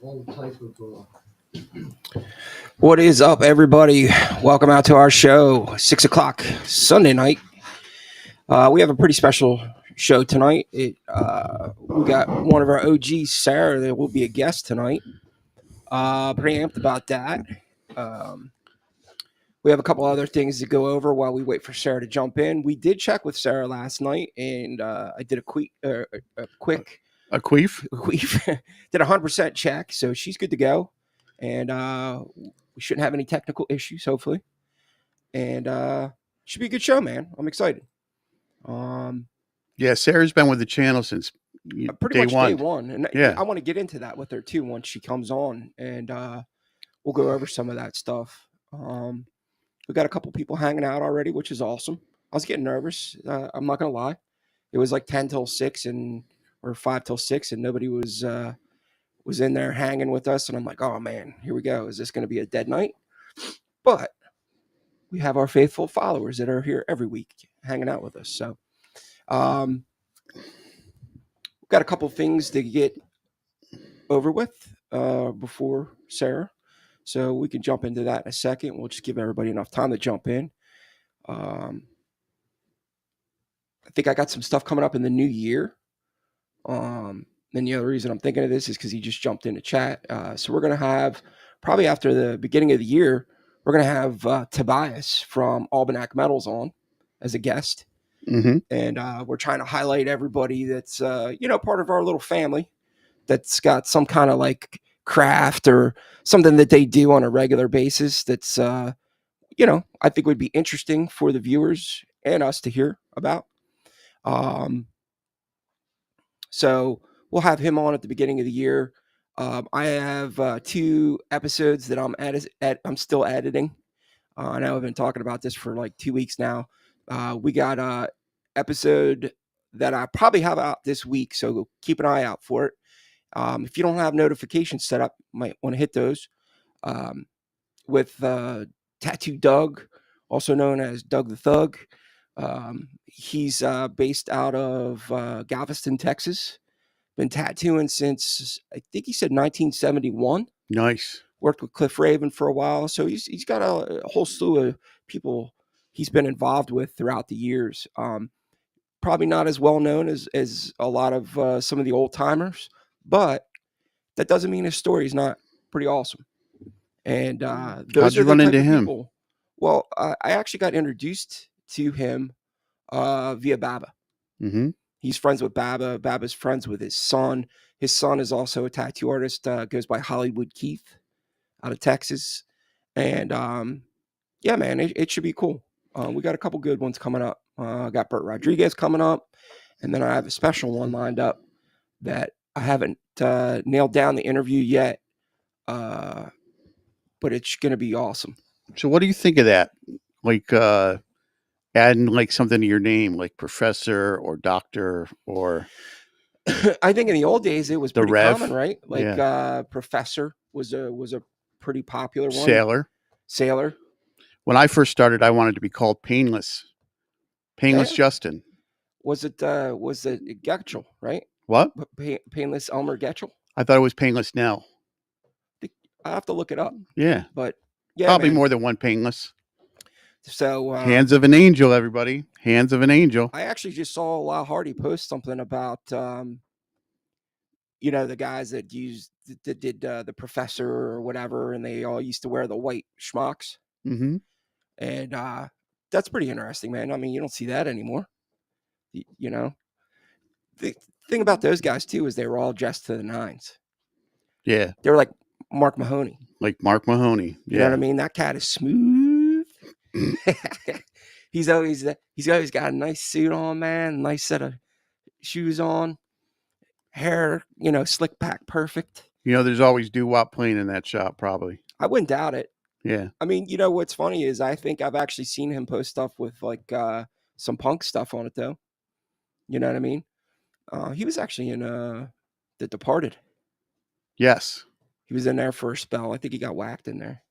All type of What is up, everybody? Welcome out to our show, 6 o'clock Sunday night. We have a pretty special show tonight. We got one of our OGs, Sara, that will be a guest tonight. Pretty amped about that. Um, we have a couple other things to go over while we wait for Sara to jump in. We did check with Sara last night, and I did a quick A queef? did a 100% check, so she's good to go, and we shouldn't have any technical issues, hopefully. And should be a good show, man. I'm excited. Um, Yeah, Sarah's been with the channel since Pretty day much day one. one, and Yeah. I want to get into that with her too once she comes on, and we'll go over some of that stuff. We got a couple people hanging out already, which is awesome. I was getting nervous. I'm not gonna lie. It was like 10 till 6 or 5 till 6, and nobody was in there hanging with us, and I'm like, oh man, here we go. Is this going to be a dead night? But we have our faithful followers that are here every week hanging out with us. So we've got a couple things to get over with before Sara. So we can jump into that in a second. We'll just give everybody enough time to jump in. I think I got some stuff coming up in the new year. And the other reason I'm thinking of this is because he just jumped into chat. So we're going to have, probably after the beginning of the year, we're going to have Tobias from Almanac Metals on as a guest. Mm-hmm. And we're trying to highlight everybody that's, part of our little family that's got some kind of like craft or something that they do on a regular basis that's, I think would be interesting for the viewers and us to hear about. So we'll have him on at the beginning of the year. I have 2 episodes that I'm still editing. I know I've been talking about this for like 2 weeks now. We got a episode that I probably have out this week, so keep an eye out for it. If you don't have notifications set up, you might want to hit those. With Tattoo Doug, also known as Doug the Thug. He's based out of Galveston, Texas. Been tattooing since, I think he said 1971. Nice. Worked with Cliff Raven for a while. So he's got a whole slew of people he's been involved with throughout the years. Probably not as well known as a lot of some of the old timers, but that doesn't mean his story is not pretty awesome. And those How'd you are the run type into of him? people. Well, I actually got introduced to him via Baba. Mm-hmm. He's friends with Baba. Baba's friends with his son. His son is also a tattoo artist. Goes by Hollywood Keith out of Texas. And yeah, man, it should be cool. We got a couple good ones coming up. I got Burt Rodriguez coming up. And then I have a special one lined up that I haven't nailed down the interview yet. But it's going to be awesome. So what do you think of that? Like adding like something to your name, like professor or doctor or I think in the old days it was The pretty Rev. common, right? Like Yeah. professor was a pretty popular one. sailor. Sailor. When I first started, I wanted to be called Painless. Painless Yeah. Justin. Was it Getchell, right? What? Painless Elmer Getchell. I thought it was Painless Nell. I have to look it up. Yeah. But yeah, Probably man. more than one Painless. So Hands of an angel, everybody. Hands of an angel. I actually just saw Lyle Hardy post something about the guys that did the professor or whatever, and they all used to wear the white schmucks. Mm-hmm. And that's pretty interesting, man. I mean, you don't see that anymore. The thing about those guys too is they were all dressed to the nines. Yeah. They were like Mark Mahoney. Like Mark Mahoney. You know what I mean? That cat is smooth. he's always got a nice suit on, man. Nice set of shoes on. Hair, slick back, perfect. There's always doo-wop playing in that shop, probably. I wouldn't doubt it. Yeah. I mean, what's funny is I think I've actually seen him post stuff with like some punk stuff on it, though. You know what I mean? He was actually in The Departed. Yes. He was in there for a spell. I think he got whacked in there.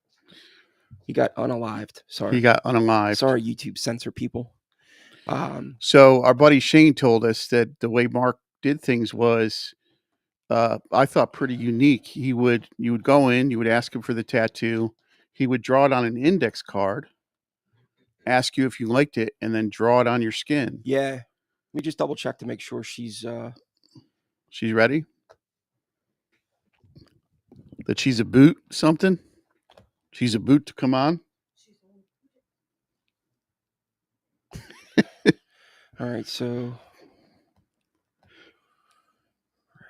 He got unalived. Sorry. He got unalived. Sorry, YouTube censor people. So our buddy Shane told us that the way Mark did things was I thought pretty unique. You would go in, you would ask him for the tattoo. He would draw it on an index card, ask you if you liked it, and then draw it on your skin. Yeah. Let me just double check to make sure she's She's ready? That she's a boot something? She's a boot to come on? all right, so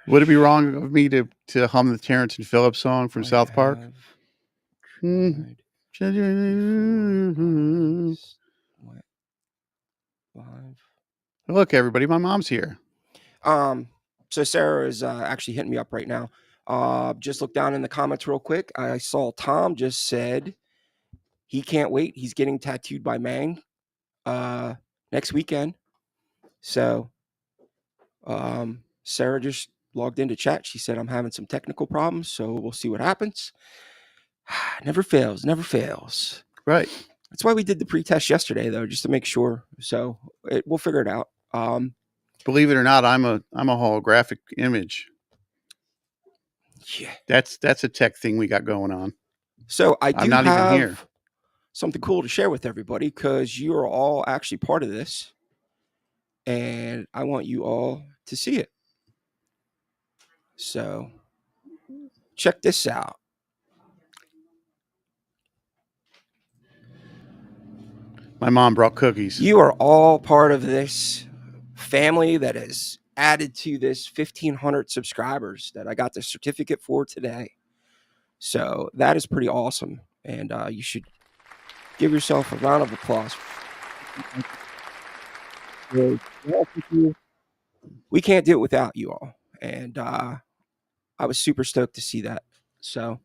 Would it be wrong of me to hum the Terrence and Phillips song from South Park? Tried went live. Look, everybody, my mom's here. So Sarah is actually hitting me up right now. Just look down in the comments real quick. I saw Tom just said he can't wait. He's getting tattooed by Mang next weekend. So Sarah just logged into chat. She said, I'm having some technical problems, so we'll see what happens. Never fails, never fails. Right. That's why we did the pre-test yesterday, though, just to make sure. So we'll figure it out. Believe it or not, I'm a holographic image. Yeah. That's a tech thing we got going on. So I do I'm not have even here. something cool to share with everybody because you are all actually part of this. And I want you all to see it. So check this out. My mom brought cookies. You are all part of this family that has added to this 1,500 subscribers that I got the certificate for today. So that is pretty awesome. And you should give yourself a round of applause. We can't do it without you all. And I was super stoked to see that. So,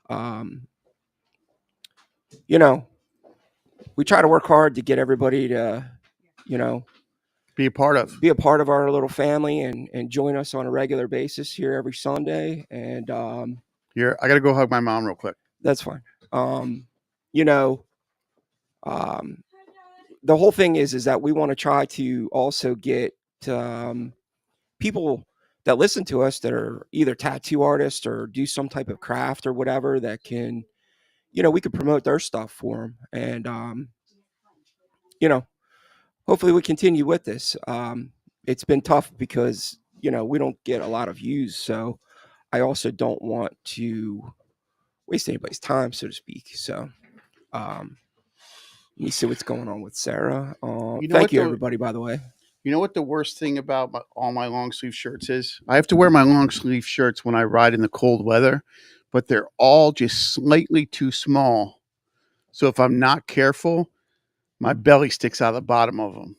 you know, we try to work hard to get everybody to, you know, Be a part of. be a part of our little family and join us on a regular basis here every Sunday. And Here, I got to go hug my mom real quick. that's fine. You know, the whole thing is that we want to try to also get people that listen to us that are either tattoo artists or do some type of craft or whatever that can, you know, we could promote their stuff for them. And, you know, hopefully we continue with this. It's been tough because, you know, we don't get a lot of views. So I also don't want to waste anybody's time, so to speak. So let me see what's going on with Sarah. Thank you, everybody, by the way. You know what the worst thing about all my long sleeve shirts is? I have to wear my long sleeve shirts when I ride in the cold weather, but they're all just slightly too small. So if I'm not careful, my belly sticks out of the bottom of them.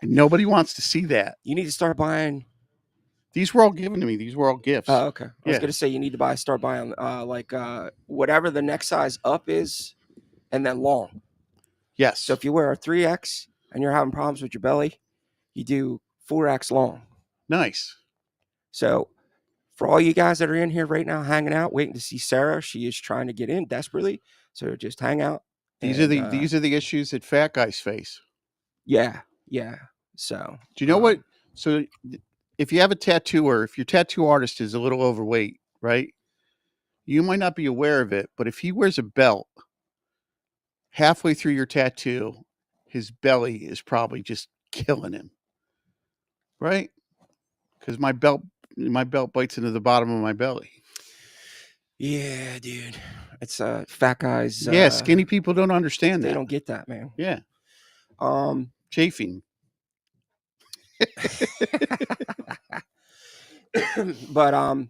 And nobody wants to see that. You need to start buying. These were all given to me. These were all gifts. Oh, okay. I was going to say you need to start buying whatever the next size up is and then long. Yes. So if you wear a 3X and you're having problems with your belly, you do 4X long. Nice. So for all you guys that are in here right now hanging out, waiting to see Sarah, she is trying to get in desperately. So just hang out. These are the issues that fat guys face. Yeah. So do you know what? So if you have a tattoo or if your tattoo artist is a little overweight, right? You might not be aware of it, but if he wears a belt halfway through your tattoo, his belly is probably just killing him. Right? Because my belt bites into the bottom of my belly. Yeah, dude. It's fat guys. Yeah, skinny people don't understand that. They don't get that, man. Yeah. Chafing. But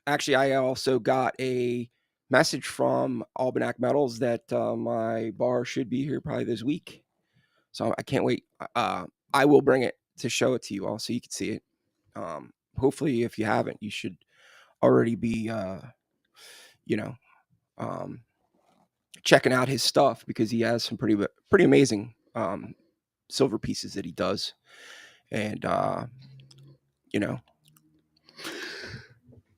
actually I also got a message from Almanac Metals that my bar should be here probably this week. So I can't wait. I will bring it to show it to you all so you can see it. Hopefully if you haven't, you should already be checking out his stuff because he has some pretty amazing silver pieces that he does. And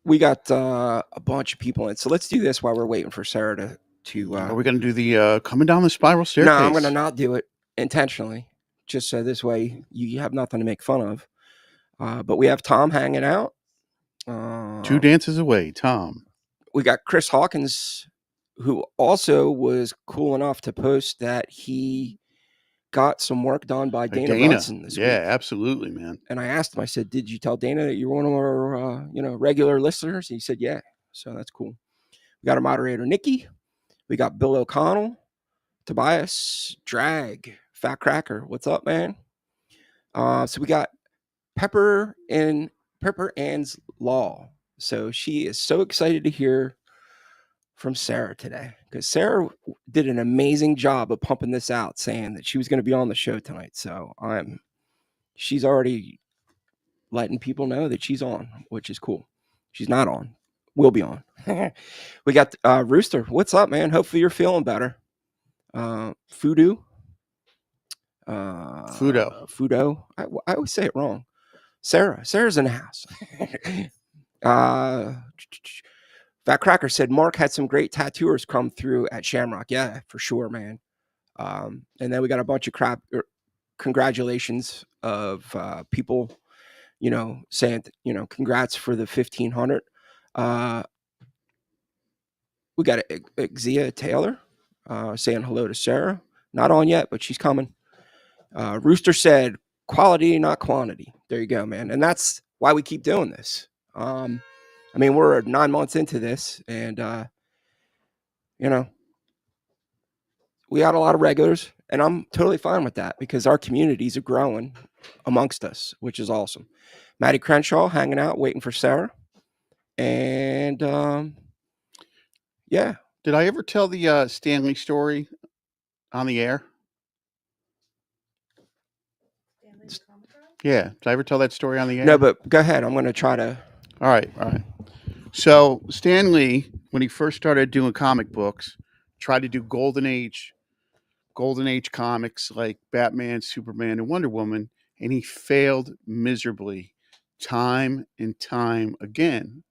we got a bunch of people in. So let's do this while we're waiting for Sarah to are we going to do the coming down the spiral staircase? No, I'm going to not do it intentionally, just so this way you have nothing to make fun of. But we have Tom hanging out. 2 dances away, Tom. We got Chris Hawkins, who also was cool enough to post that he got some work done by Dana Brunson this week. Yeah, absolutely, man. And I asked him, I said, did you tell Dana that you're one of our, regular listeners? He said, yeah. So that's cool. We got our moderator, Nikki. We got Bill O'Connell, Tobias, Drag, Fat Cracker. What's up, man? So we got Pepper Ann's Law. So she is so excited to hear from Sara today, because Sara did an amazing job of pumping this out, saying that she was going to be on the show tonight. So she's already letting people know that she's on, which is cool. She's not on. We'll be on. We got Rooster. What's up, man? Hopefully you're feeling better. Fudo. Fudo. I always say it wrong. Sara's in the house. Fat Cracker said Mark had some great tattooers come through at Shamrock. Yeah, for sure, man. And then we got a bunch of congratulations of people, saying, congrats for the 1,500. We got Xia Taylor saying hello to Sara. Not on yet, but she's coming. Rooster said quality, not quantity. There you go, man. And that's why we keep doing this. We're 9 months into this, and we got a lot of regulars, and I'm totally fine with that because our communities are growing amongst us, which is awesome. Maddie Crenshaw hanging out, waiting for Sara. And yeah. Did I ever tell the Stanley story on the air? Yeah. Did I ever tell that story on the air? No, but go ahead. I'm going to try to. All right. So Stanley, when he first started doing comic books, tried to do Golden Age comics like Batman, Superman, and Wonder Woman, and he failed miserably time and time again.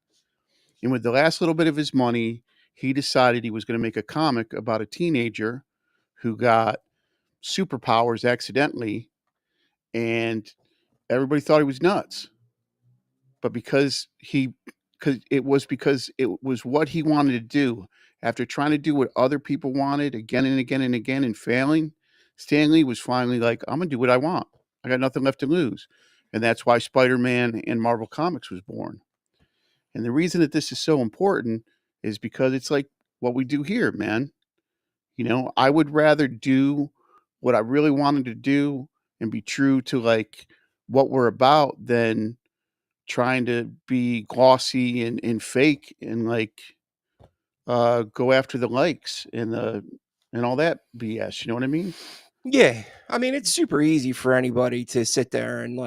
And with the last little bit of his money, he decided he was going to make a comic about a teenager who got superpowers accidentally, and everybody thought he was nuts. But because it was what he wanted to do. After trying to do what other people wanted again and again and again and failing, Stanley was finally like, I'm going to do what I want. I got nothing left to lose. And that's why Spider-Man and Marvel Comics was born. And the reason that this is so important is because it's like what we do here, man. I would rather do what I really wanted to do and be true to like what we're about than trying to be glossy and fake and like go after the likes and all that BS. You know what I mean? Yeah. It's super easy for anybody to sit there and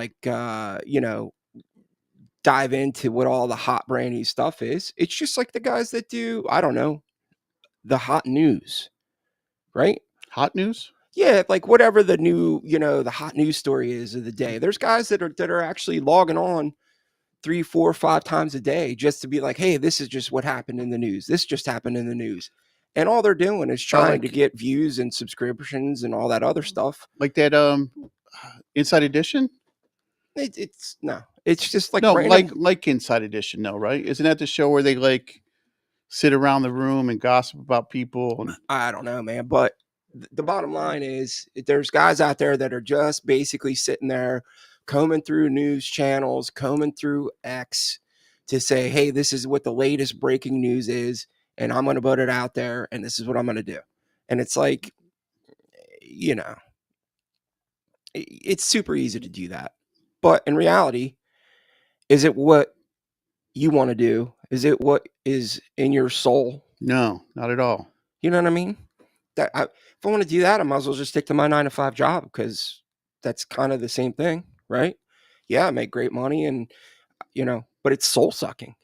dive into what all the hot brand new stuff is. It's just like the guys that do, I don't know, the hot news, right? Hot news? Yeah, like whatever the new, the hot news story is of the day. There's guys that are actually logging on 3, 4, 5 times a day just to be like, hey, this is just what happened in the news. This just happened in the news. And all they're doing is trying to get views and subscriptions and all that other stuff. Like that Inside Edition? It's just like no, random... like Inside Edition, no, right? Isn't that the show where they like sit around the room and gossip about people? And... I don't know, man, but the bottom line is there's guys out there that are just basically sitting there combing through news channels, combing through X to say, hey, this is what the latest breaking news is, and I'm going to put it out there, and this is what I'm going to do. And it's like, it's super easy to do that. But in reality, is it what you want to do? Is it what is in your soul? No, not at all. You know what I mean? If I want to do that, I might as well just stick to my 9-to-5 job because that's kind of the same thing, right? Yeah, I make great money and, but it's soul sucking.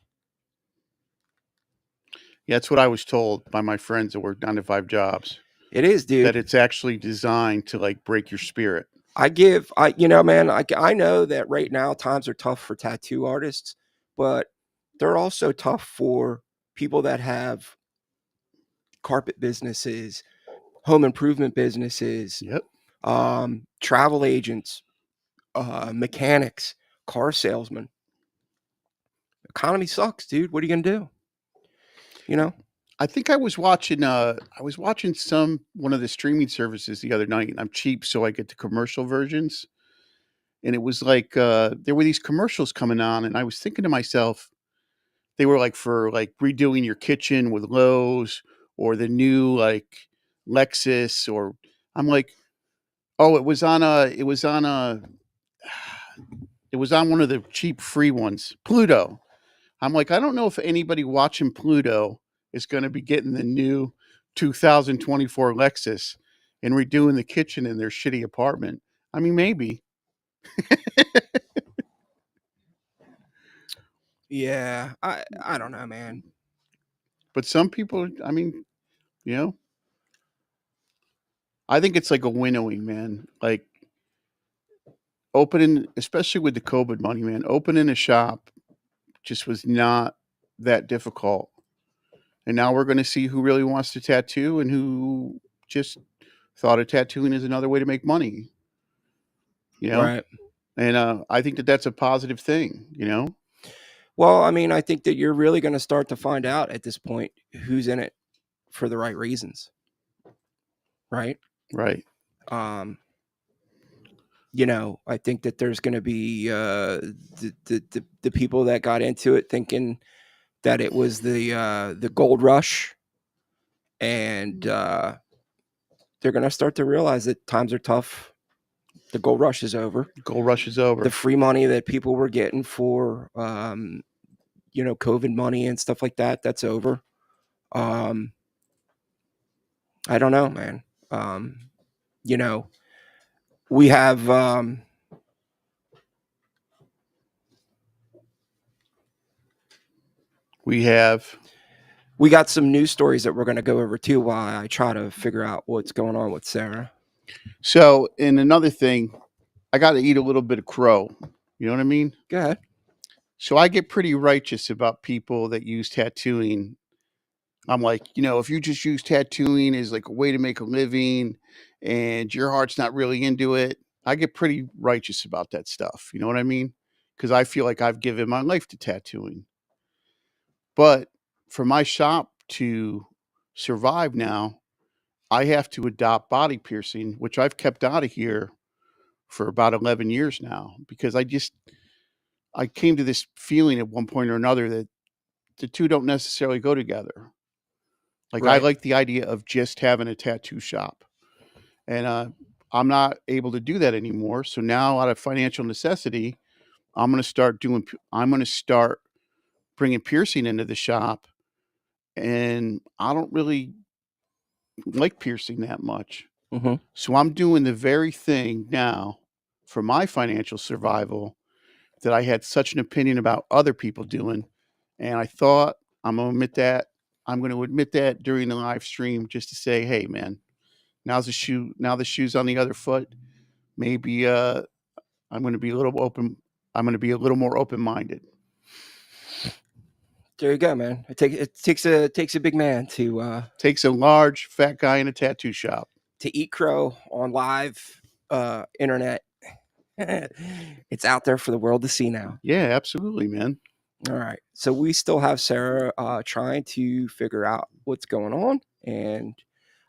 Yeah, that's what I was told by my friends that work 9-to-5 jobs. It is, dude. That it's actually designed to like break your spirit. I know that right now times are tough for tattoo artists, but they're also tough for people that have carpet businesses, home improvement businesses, yep, travel agents, mechanics, car salesman. Economy sucks, dude. What are you gonna do? You know? I think I was watching one of the streaming services the other night, and I'm cheap, so I get the commercial versions. And it was like there were these commercials coming on, and I was thinking to myself, they were like for like redoing your kitchen with Lowe's or the new like Lexus, or I'm like, oh, it was on one of the cheap free ones, Pluto. I'm like, I don't know if anybody watching Pluto is going to be getting the new 2024 Lexus and redoing the kitchen in their shitty apartment. I mean, maybe. Yeah. I don't know, man. But some people, I mean, you know, I think it's like a winnowing, man. Like opening, especially with the COVID money, man, opening a shop just was not that difficult. And now we're going to see who really wants to tattoo and who just thought of tattooing is another way to make money, you know? Right. And I think that that's a positive thing, you know? Well, I mean, I think that you're really gonna start to find out at this point who's in it for the right reasons. Right? Right. You know, I think that there's going to be the people that got into it thinking that it was the gold rush, and they're going to start to realize that times are tough. The gold rush is over. Gold rush is over. The free money that people were getting for you know, COVID money and stuff like that, that's over. I don't know, man. You know, we have we got some news stories that we're going to go over too while I try to figure out what's going on with Sara. So, and another thing, I got to eat a little bit of crow. You know what I mean? Go ahead. So I get pretty righteous about people that use tattooing. I'm like, you know, if you just use tattooing as like a way to make a living and your heart's not really into it, I get pretty righteous about that stuff. You know what I mean? Because I feel like I've given my life to tattooing. But for my shop to survive now, I have to adopt body piercing, which I've kept out of here for about 11 years now, because I came to this feeling at one point or another that the two don't necessarily go together. Like I Right. like the idea of just having a tattoo shop, and I'm not able to do that anymore. So now, out of financial necessity, I'm going to start bringing piercing into the shop, and I don't really like piercing that much. Mm-hmm. So I'm doing the very thing now for my financial survival that I had such an opinion about other people doing. And I thought I'm going to admit that. I'm going to admit that during the live stream just to say, hey, man, now the shoe's on the other foot. Maybe I'm going to be a little open. I'm going to be a little more open-minded. There you go, man. It takes a big man Takes a large fat guy in a tattoo shop to eat crow on live internet. It's out there for the world to see now. Yeah, absolutely, man. All right. So we still have Sara trying to figure out what's going on, and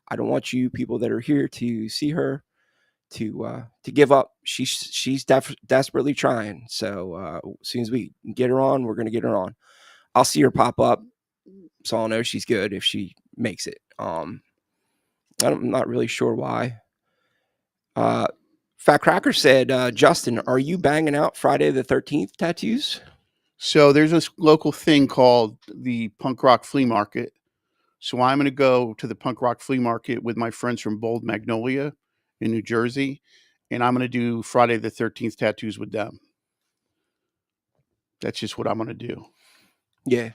I don't want you people that are here to see her to give up. She's desperately trying. So as soon as we get her on, we're gonna get her on. I'll see her pop up, so I'll know she's good if she makes it. I'm not really sure why. Fat Cracker said, Justin, are you banging out Friday the 13th tattoos? So there's this local thing called the Punk Rock Flea Market. So I'm going to go to the Punk Rock Flea Market with my friends from Bold Magnolia in New Jersey, and I'm going to do Friday the 13th tattoos with them. That's just what I'm going to do. Yeah.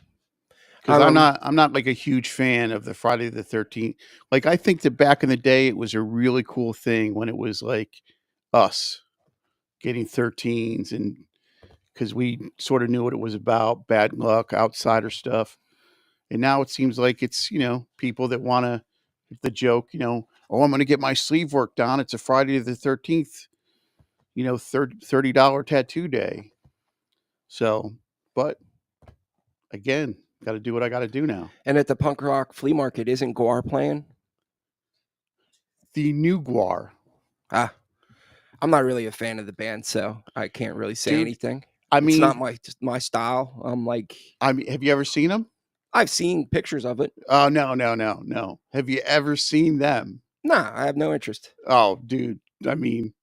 Because I'm not like a huge fan of the Friday the 13th. Like I think that back in the day, it was a really cool thing when it was like us getting 13s, and because we sort of knew what it was about, bad luck, outsider stuff. And now it seems like it's, you know, people that want to, the joke, you know, oh, I'm going to get my sleeve work done. It's a Friday the 13th, you know, $30 tattoo day. So, but again, got to do what I got to do now. And at the punk rock flea market, isn't Guar playing? The new Guar. Ah, I'm not really a fan of the band, so I can't really say Dude, anything. I It's not mean, my style. I'm like, have you ever seen them? I've seen pictures of it. Oh, no. Have you ever seen them? Nah, I have no interest. Oh, dude. I mean,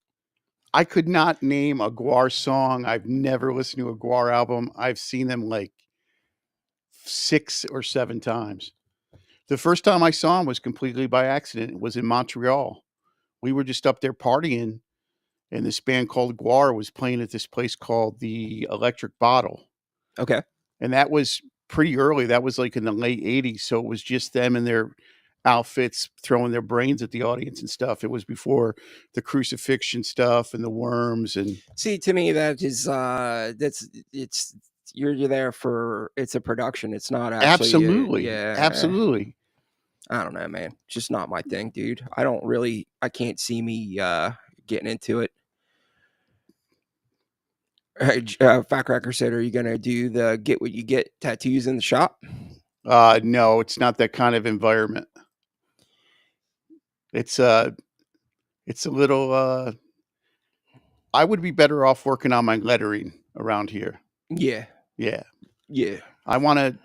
I could not name a Guar song. I've never listened to a Guar album. I've seen them like 6 or 7 times. The first time I saw them was completely by accident. It was in Montreal. We were just up there partying, and this band called Guar was playing at this place called the Electric Bottle. Okay. And that was pretty early. That was like in the late 80s. So it was just them in their outfits throwing their brains at the audience and stuff. It was before the crucifixion stuff and the worms and See, to me, that is it's you're there for it's a production. It's not actually yeah. absolutely. I don't know, man. Just not my thing, dude. I can't see me getting into it. Fat Cracker said, "Are you gonna do the get what you get tattoos in the shop?" No, it's not that kind of environment. It's a little I would be better off working on my lettering around here. Yeah, Yeah. yeah. I want to,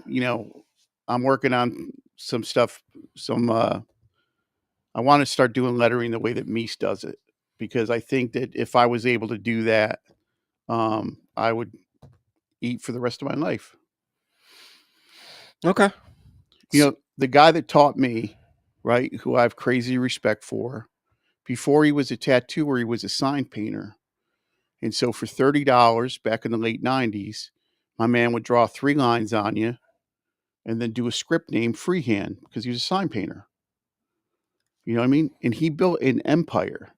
I'm working on some stuff, I want to start doing lettering the way that Mies does it, because I think that if I was able to do that, I would eat for the rest of my life. Okay. The guy that taught me, right, who I have crazy respect for, before he was a tattooer, he was a sign painter. And so for $30 back in the late 90s, my man would draw 3 lines on you and then do a script name freehand because he was a sign painter. You know what I mean? And he built an empire.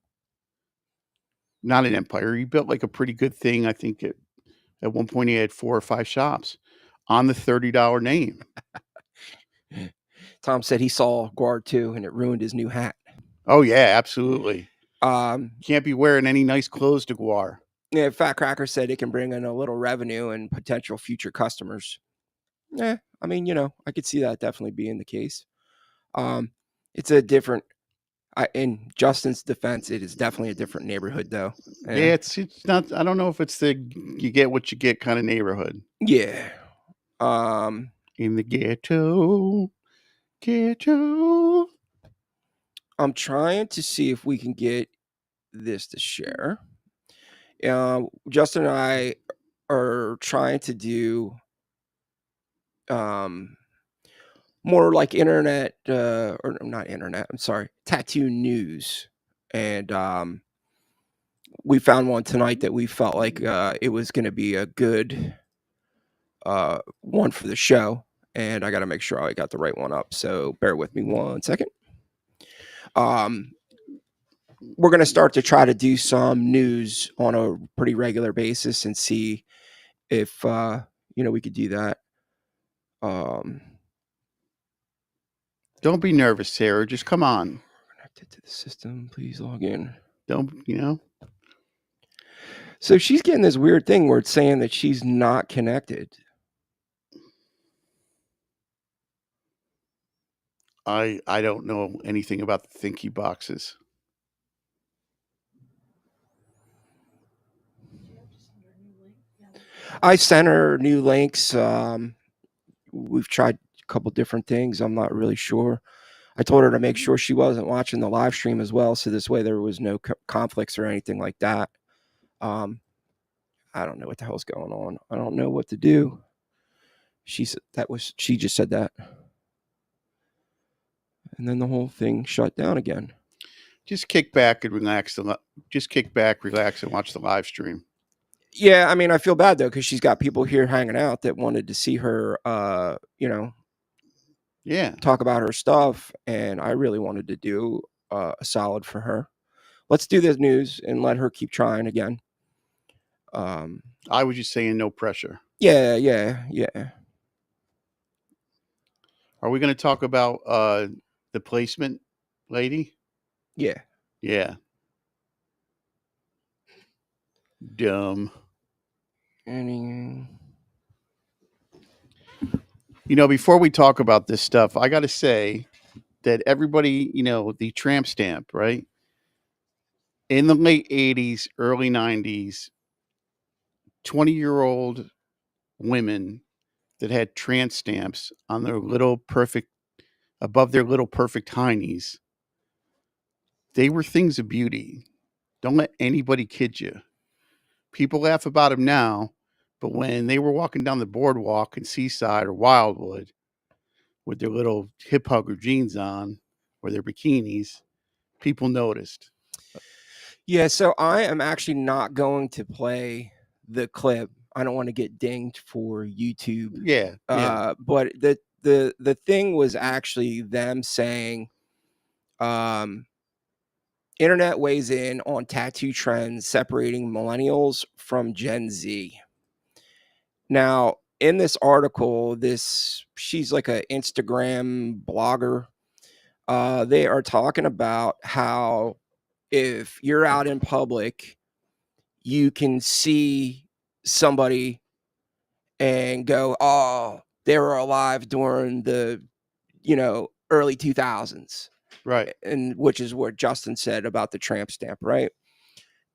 Not an empire. He built like a pretty good thing. I think at one point he had 4 or 5 shops on the $30 name. Tom said he saw Guard too, and it ruined his new hat. Oh yeah, absolutely. Can't be wearing any nice clothes to Guar. Yeah, Fat Cracker said it can bring in a little revenue and potential future customers. Yeah, I mean, I could see that definitely being the case. It's a different. In Justin's defense, it is definitely a different neighborhood, though. Yeah, it's not. I don't know if it's the you get what you get kind of neighborhood. Yeah. In the ghetto. I'm trying to see if we can get this to share. Justin and I are trying to do more like internet or not internet, I'm sorry, tattoo news. And we found one tonight that we felt like it was going to be a good one for the show. And I got to make sure I got the right one up. So bear with me 1 second. We're going to start to try to do some news on a pretty regular basis and see if, we could do that. Don't be nervous, Sarah. Just come on. Connected to the system. Please log in. Don't. So she's getting this weird thing where it's saying that she's not connected. I don't know anything about the thinky boxes. I sent her new links. We've tried a couple different things. I'm not really sure. I told her to make sure she wasn't watching the live stream as well, so this way there was no conflicts or anything like that. I don't know what the hell's going on. I don't know what to do. She just said that, and then the whole thing shut down again. Just kick back and relax. Just kick back, relax, and watch the live stream. Yeah, I mean, I feel bad though because she's got people here hanging out that wanted to see her. Yeah, talk about her stuff, and I really wanted to do a solid for her. Let's do this news and let her keep trying again. I was just saying, no pressure. Yeah. Are we going to talk about the placement lady? Yeah. Yeah. Dumb. Any... You know, before we talk about this stuff, I got to say that everybody, you know, the tramp stamp, right? In the late 80s, early 90s, 20-year-old women that had tramp stamps on their little perfect, above their little perfect heinies, they were things of beauty. Don't let anybody kid you. People laugh about them now, but when they were walking down the boardwalk in Seaside or Wildwood with their little hip hugger jeans on or their bikinis, people noticed. Yeah, so I am actually not going to play the clip. I don't want to get dinged for YouTube. Yeah, yeah, But the thing was actually them saying, internet weighs in on tattoo trends separating millennials from Gen Z. Now, in this article, she's like an Instagram blogger. They are talking about how if you're out in public, you can see somebody and go, "Oh, they were alive during the, early 2000s." right, And which is what Justin said about the tramp stamp, right?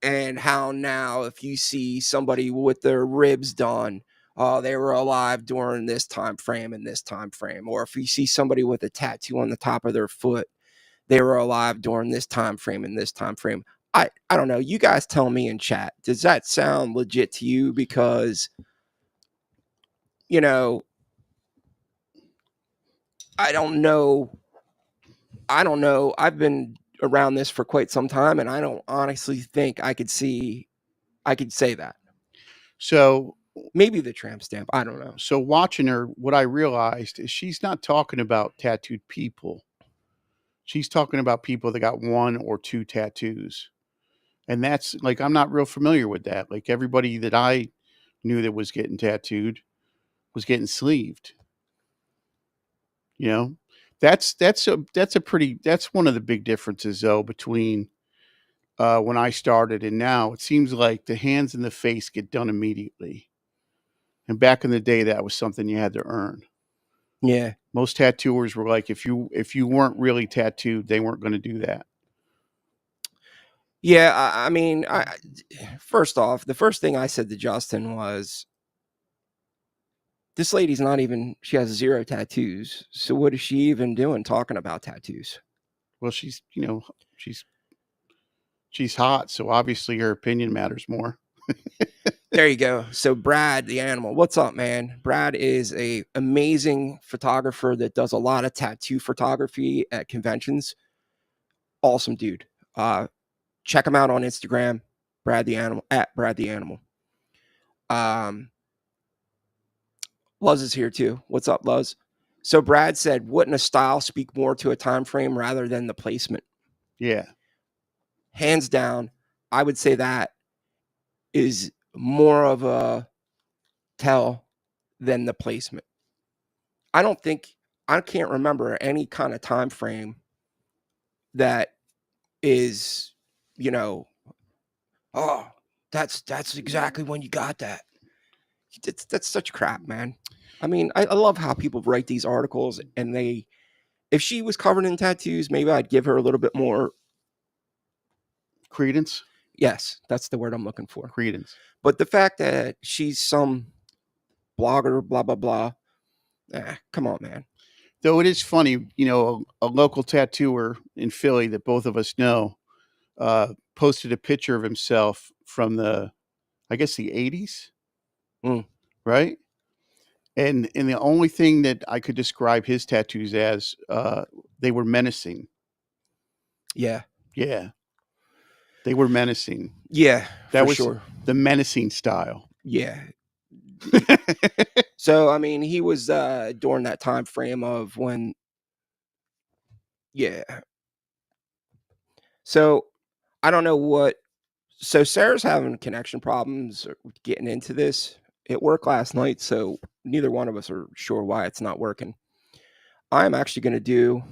And how now if you see somebody with their ribs done, oh, they were alive during this time frame and this time frame. Or if you see somebody with a tattoo on the top of their foot, they were alive during this time frame and this time frame. I don't know. You guys tell me in chat. Does that sound legit to you? Because, you know, I don't know. I don't know. I've been around this for quite some time, and I don't honestly think I could say that. So, Maybe the tramp stamp. I don't know. so watching her, what I realized is she's not talking about tattooed people. She's talking about people that got one or two tattoos. And that's like, I'm not real familiar with that. Like, everybody that I knew that was getting tattooed was getting sleeved. You know, that's one of the big differences though between when I started and now. It seems like the hands and the face get done immediately. And back in the day, that was something you had to earn. Yeah. Most tattooers were like, if you weren't really tattooed, they weren't going to do that. Yeah. I mean, first off, the first thing I said to Justin was, this lady's not even, she has 0 tattoos. So what is she even doing talking about tattoos? Well, she's, you know, she's hot, so obviously her opinion matters more. There you go. So Brad, the animal, what's up, man? Brad is a amazing photographer that does a lot of tattoo photography at conventions. Awesome dude. Check him out on Instagram, Brad the animal, at Brad the animal. Luz is here too. What's up, Luz? So Brad said, wouldn't a style speak more to a time frame rather than the placement? Yeah. Hands down, I would say that is more of a tell than the placement. I can't remember any kind of time frame that is, you know, oh, that's exactly when you got that. That's such crap, man. I mean, I love how people write these articles and if she was covered in tattoos, maybe I'd give her a little bit more. Credence. Yes, that's the word I'm looking for. Credence. But the fact that she's some blogger, blah, blah, blah. Come on, man. Though it is funny, you know, a local tattooer in Philly that both of us know posted a picture of himself from I guess the 80s, right? And the only thing that I could describe his tattoos as, they were menacing. Yeah. Yeah. They were menacing. Yeah, That for was sure. the menacing style. Yeah. So, I mean, he was during that time frame of when, yeah. So, I don't know what. So, Sarah's having connection problems getting into this at work last night. So, neither one of us are sure why it's not working. I'm actually going to do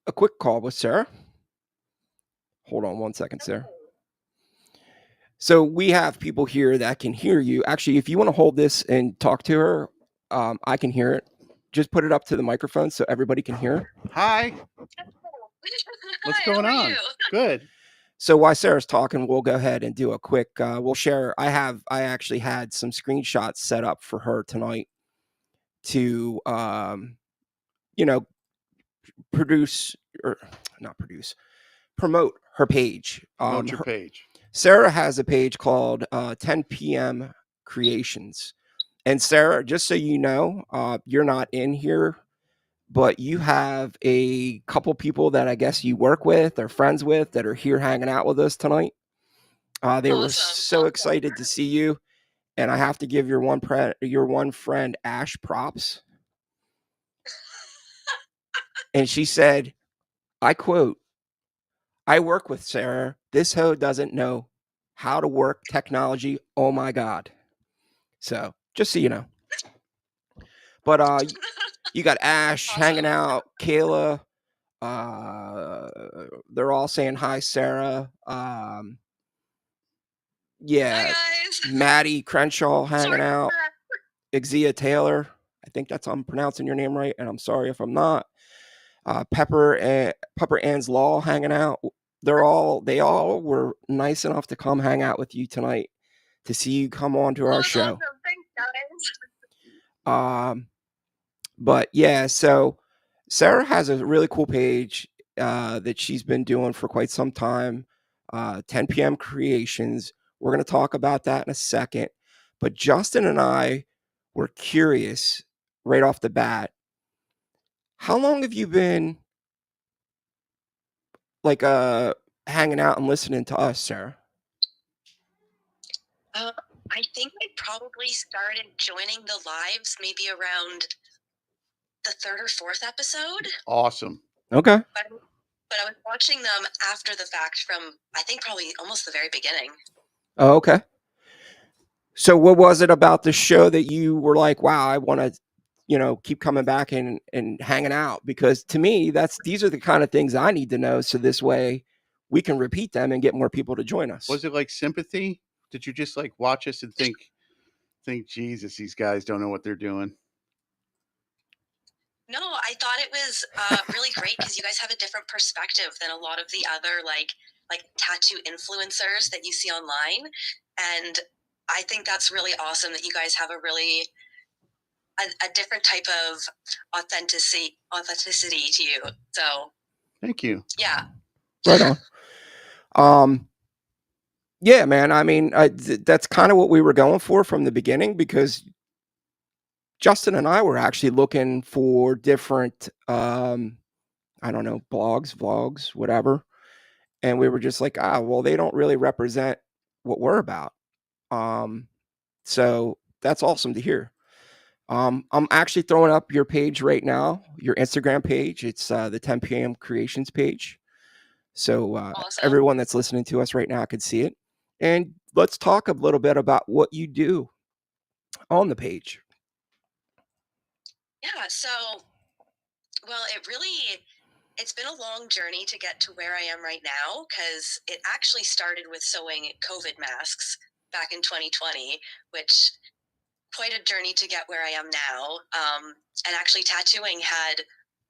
a quick call with Sarah. Hold on one second, Sarah. So we have people here that can hear you. Actually, if you want to hold this and talk to her, I can hear it. Just put it up to the microphone so everybody can hear. Hi. What's Hi, going how are on? you? Good. So while Sarah's talking, we'll go ahead and do a quick. We'll share. I actually had some screenshots set up for her tonight to, produce or not produce, promote her page. Promote your page. Sarah has a page called 10 p.m. Creations. And Sarah, just so you know, you're not in here, but you have a couple people that I guess you work with or friends with that are here hanging out with us tonight. They were so excited to see you, and I have to give your one friend Ash props. And she said, I quote, "I work with Sarah. This hoe doesn't know how to work technology. Oh my God." So just so you know. But you got Ash hanging out, Kayla. They're all saying hi, Sarah. Yeah, Hi, guys. Maddie Crenshaw hanging Sorry. out. Exia Taylor. I think I'm pronouncing your name right, and I'm sorry if I'm not. Pepper Ann's Law hanging out. They all were nice enough to come hang out with you tonight to see you come on to our show. Awesome. Thanks, guys. But yeah, so Sarah has a really cool page that she's been doing for quite some time. 10 p.m. Creations. We're going to talk about that in a second. But Justin and I were curious right off the bat. How long have you been like hanging out and listening to us, Sarah? I think I probably started joining the lives maybe around the 3rd or 4th episode. Awesome. Okay. But I was watching them after the fact from, I think, probably almost the very beginning. Oh, okay. So what was it about the show that you were like, wow, I want to, keep coming back and hanging out? Because to me, these are the kind of things I need to know. So this way we can repeat them and get more people to join us. Was it like sympathy? Did you just like watch us and think, Jesus, these guys don't know what they're doing? No, I thought it was really great because you guys have a different perspective than a lot of the other like tattoo influencers that you see online, and I think that's really awesome that you guys have a different type of authenticity to you. So Thank you. yeah. Right on. Yeah, man. I mean, that's kind of what we were going for from the beginning, because Justin and I were actually looking for different, I don't know, blogs, vlogs, whatever. And we were just like, well, they don't really represent what we're about. So that's awesome to hear. I'm actually throwing up your page right now, your Instagram page. It's the 10 p.m. Creations page. So Awesome. everyone that's listening to us right now could see it. And let's talk a little bit about what you do on the page. Yeah, so, well, it's been a long journey to get to where I am right now, because it actually started with sewing COVID masks back in 2020, which quite a journey to get where I am now. And actually tattooing had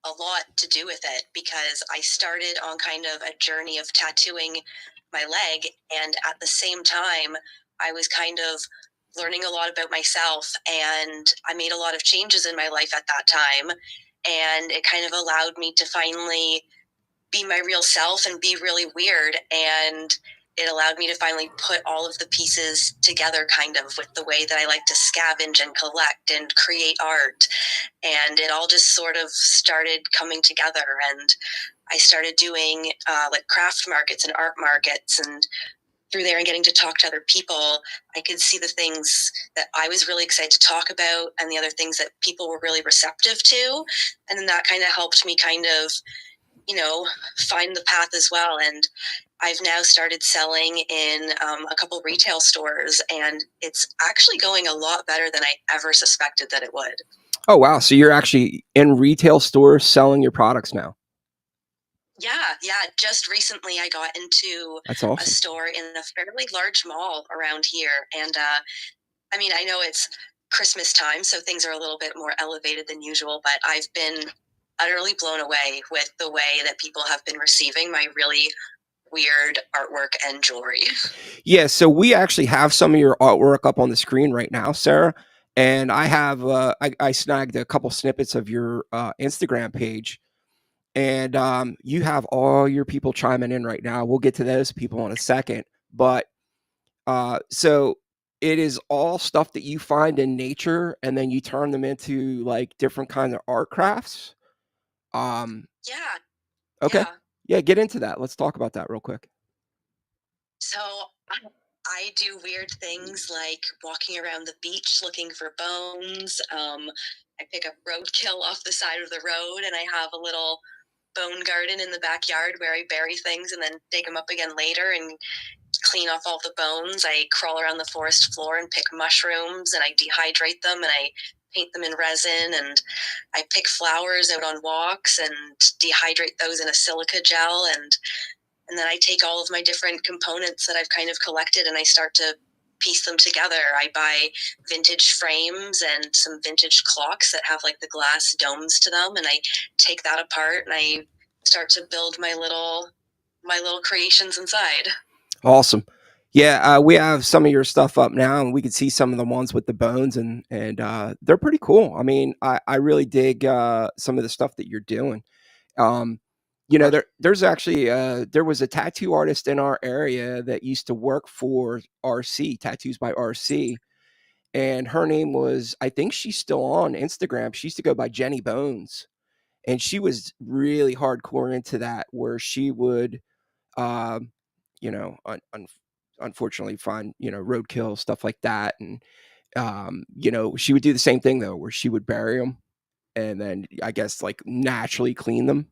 a lot to do with it, because I started on kind of a journey of tattooing my leg, and at the same time I was kind of learning a lot about myself, and I made a lot of changes in my life at that time, and it kind of allowed me to finally be my real self and be really weird, and it allowed me to finally put all of the pieces together, kind of with the way that I like to scavenge and collect and create art. And it all just sort of started coming together, and I started doing like craft markets and art markets, and through there and getting to talk to other people, I could see the things that I was really excited to talk about and the other things that people were really receptive to. And then that kind of helped me kind of, find the path as well. And I've now started selling in a couple retail stores, and it's actually going a lot better than I ever suspected that it would. Oh, wow. So you're actually in retail stores selling your products now? Yeah. Just recently, I got into That's a awesome. store in a fairly large mall around here, and I mean, I know it's Christmas time, so things are a little bit more elevated than usual, but I've been utterly blown away with the way that people have been receiving my really weird artwork and jewelry. Yeah, so we actually have some of your artwork up on the screen right now, Sarah. And I have I snagged a couple snippets of your Instagram page, and you have all your people chiming in right now. We'll get to those people in a second, but so it is all stuff that you find in nature, and then you turn them into like different kinds of art crafts. Um, Yeah, okay, yeah. yeah, get into that. Let's talk about that real quick. So I do weird things like walking around the beach looking for bones. I pick up roadkill off the side of the road, and I have a little bone garden in the backyard where I bury things and then dig them up again later and clean off all the bones. I crawl around the forest floor and pick mushrooms, and I dehydrate them and I paint them in resin, and I pick flowers out on walks and dehydrate those in a silica gel, and then I take all of my different components that I've kind of collected and I start to piece them together. I buy vintage frames and some vintage clocks that have like the glass domes to them, and I take that apart and I start to build my little creations inside. Awesome. Yeah, we have some of your stuff up now, and we can see some of the ones with the bones, and they're pretty cool. I mean, I really dig some of the stuff that you're doing. Um, there's actually there was a tattoo artist in our area that used to work for RC Tattoos by RC, and her name was, I think she's still on Instagram. She used to go by Jenny Bones, and she was really hardcore into that, where she would um, unfortunately find, roadkill, stuff like that. And, she would do the same thing though, where she would bury them and then I guess like naturally clean them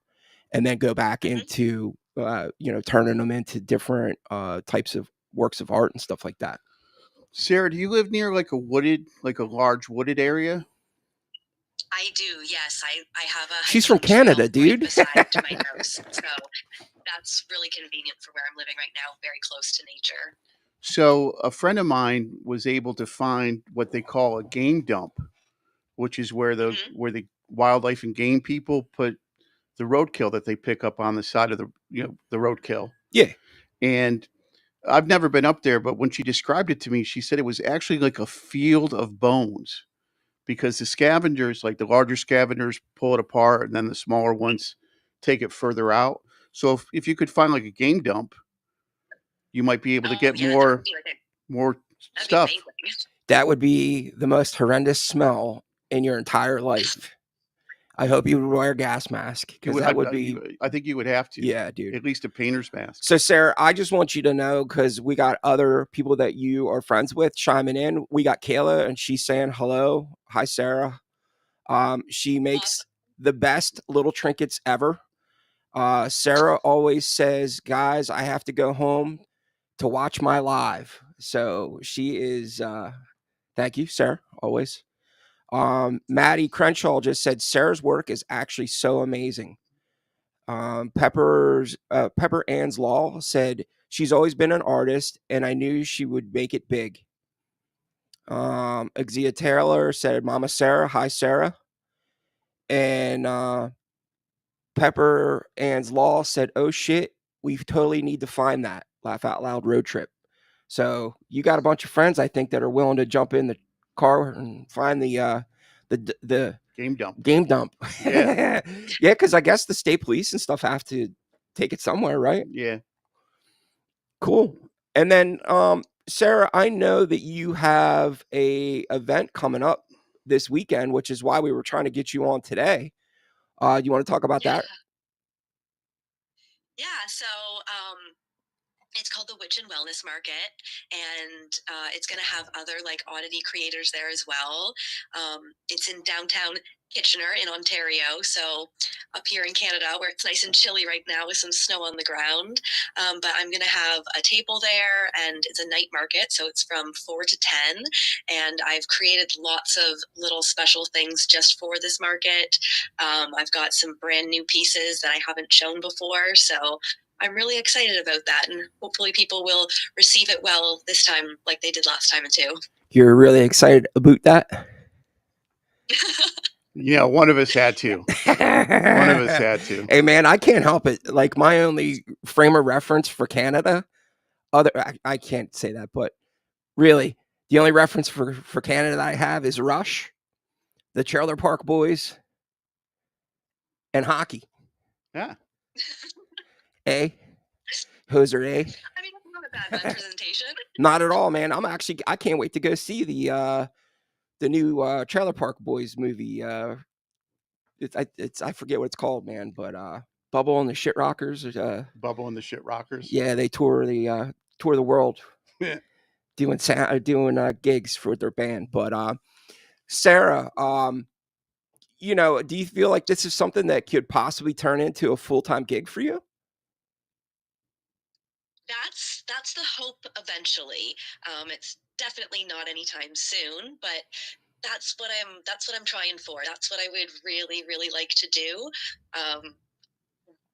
and then go back Mm-hmm. into, turning them into different types of works of art and stuff like that. Sarah, do you live near like a large wooded area? I do, yes. I have a She's from hiking trail Canada, right dude. beside my house, so that's really convenient for where I'm living right now, very close to nature. So a friend of mine was able to find what they call a game dump, which is where Mm-hmm. the wildlife and game people put the roadkill that they pick up on the side of the roadkill. Yeah. And I've never been up there, but when she described it to me, she said it was actually like a field of bones because the scavengers, like the larger scavengers, pull it apart and then the smaller ones take it further out. So if you could find like a game dump, you might be able to Oh get yeah, that would be more that'd be stuff. amazing. That would be the most horrendous smell in your entire life. I hope you would wear a gas mask, because that would be, I think you would have to. yeah, dude. At least a painter's mask. So, Sarah, I just want you to know, because we got other people that you are friends with chiming in. We got Kayla, and she's saying hello. Hi, Sarah. She makes the best little trinkets ever. Sarah always says, guys, I have to go home to watch my live. So she is, thank you, Sarah, always. Maddie Crenshaw just said, Sarah's work is actually so amazing. Pepper Ann's Law said, she's always been an artist and I knew she would make it big. Exia Taylor said, Mama Sarah, hi Sarah. And Pepper Ann's Law said, oh shit, we totally need to find that Laugh Out Loud road trip. So you got a bunch of friends, I think, that are willing to jump in the car and find the Game dump. Game dump. Yeah. Yeah, because I guess the state police and stuff have to take it somewhere, right? Yeah. Cool. And then, Sarah, I know that you have a event coming up this weekend, which is why we were trying to get you on today. You want to talk about that? Yeah. So It's called the Witch and Wellness Market, and it's going to have other like oddity creators there as well. It's in downtown Kitchener in Ontario, so up here in Canada where it's nice and chilly right now with some snow on the ground. But I'm going to have a table there, and it's a night market, so it's from 4 to 10, and I've created lots of little special things just for this market. I've got some brand new pieces that I haven't shown before, so I'm really excited about that, and hopefully people will receive it well this time like they did last time too. You're really excited about that? Yeah, one of us had to. One of us had to. Hey, man, I can't help it. Like, my only frame of reference for Canada, I can't say that, but really, the only reference for Canada that I have is Rush, the Trailer Park Boys, and hockey. Yeah. A. Hoser A. I mean, that's not a bad representation. Not at all, man. I can't wait to go see the new Trailer Park Boys movie. I forget what it's called, man, but Bubble and the Shit Rockers. Bubble and the Shit Rockers. Yeah, they tour the world, doing gigs for their band. But Sara, do you feel like this is something that could possibly turn into a full-time gig for you? That's the hope eventually. It's definitely not anytime soon, but that's what I'm trying for. That's what I would really, really like to do.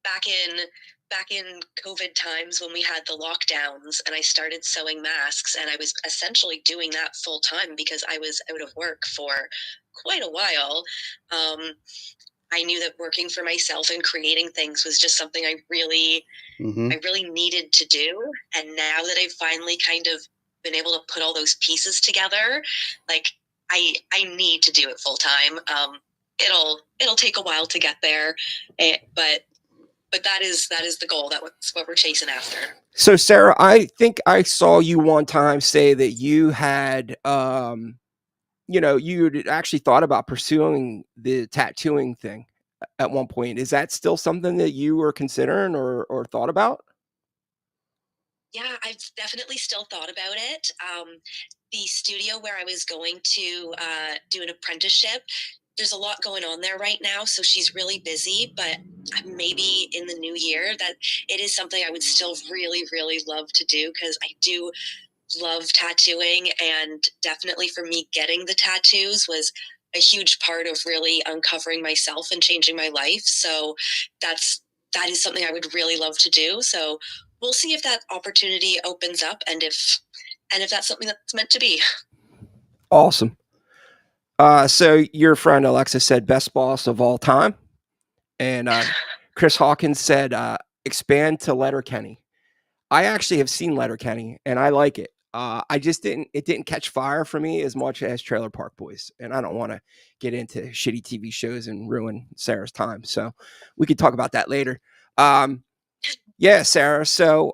Back in COVID times when we had the lockdowns and I started sewing masks, and I was essentially doing that full time because I was out of work for quite a while. I knew that working for myself and creating things was just something I really needed to do. And now that I've finally kind of been able to put all those pieces together, like I need to do it full time. It'll take a while to get there, but that is the goal. That's what we're chasing after. So, Sara, I think I saw you one time say that you had you'd actually thought about pursuing the tattooing thing at one point. Is that still something that you were considering or thought about? Yeah, I've definitely still thought about it. The studio where I was going to do an apprenticeship, there's a lot going on there right now, so she's really busy, but maybe in the new year that it is something I would still really, really love to do, because I do love tattooing, and definitely for me, getting the tattoos was a huge part of really uncovering myself and changing my life. So that is something I would really love to do. So we'll see if that opportunity opens up, and if that's something that's meant to be. Awesome. So your friend Alexa said best boss of all time, and Chris Hawkins said expand to Letterkenny. I actually have seen Letterkenny, and I like it. I just it didn't catch fire for me as much as Trailer Park Boys, and I don't want to get into shitty TV shows and ruin Sara's time. So we could talk about that later. Yeah, Sara. So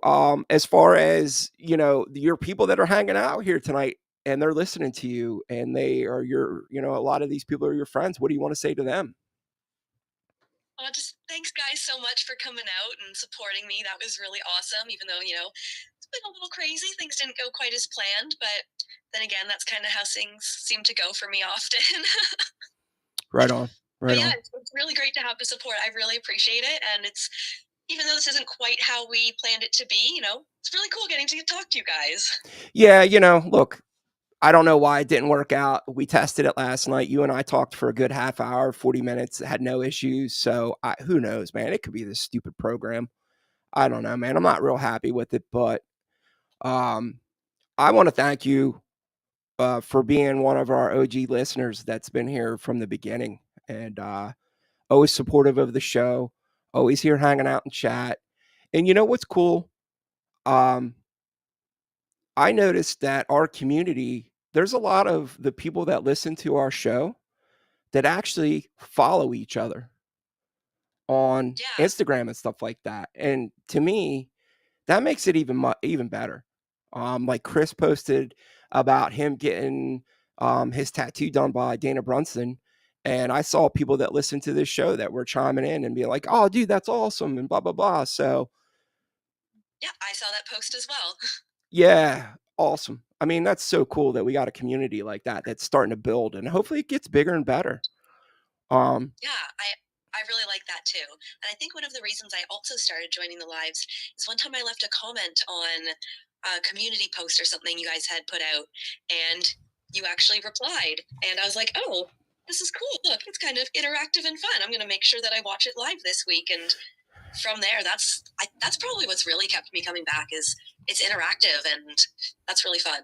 as far as your people that are hanging out here tonight and they're listening to you, and they are a lot of these people are your friends. What do you want to say to them? Just thanks, guys, so much for coming out and supporting me. That was really awesome, even though, it's been a little crazy. Things didn't go quite as planned, but then again, that's kind of how things seem to go for me often. Right on. Right but yeah, on. it's really great to have the support. I really appreciate it. And it's, even though this isn't quite how we planned it to be, it's really cool getting to talk to you guys. Yeah, look, I don't know why it didn't work out. We tested it last night. You and I talked for a good half hour, 40 minutes, had no issues. So who knows, man? It could be this stupid program. I don't know, man. I'm not real happy with it, but I want to thank you for being one of our OG listeners that's been here from the beginning, and always supportive of the show, always here hanging out and chat. And you know what's cool? I noticed that our community, there's a lot of the people that listen to our show that actually follow each other on Instagram and stuff like that. And to me, that makes it even better. Like Chris posted about him getting his tattoo done by Dana Brunson, and I saw people that listen to this show that were chiming in and being like, "Oh, dude, that's awesome," and blah blah blah. So Yeah, I saw that post as well. Yeah, awesome. I mean, that's so cool that we got a community like that that's starting to build, and hopefully it gets bigger and better. Yeah, I really like that too. And I think one of the reasons I also started joining the lives is one time I left a comment on a community post or something you guys had put out, and you actually replied. And I was like, oh, this is cool. Look, it's kind of interactive and fun. I'm going to make sure that I watch it live this week. And from there, that's probably what's really kept me coming back is it's interactive and that's really fun.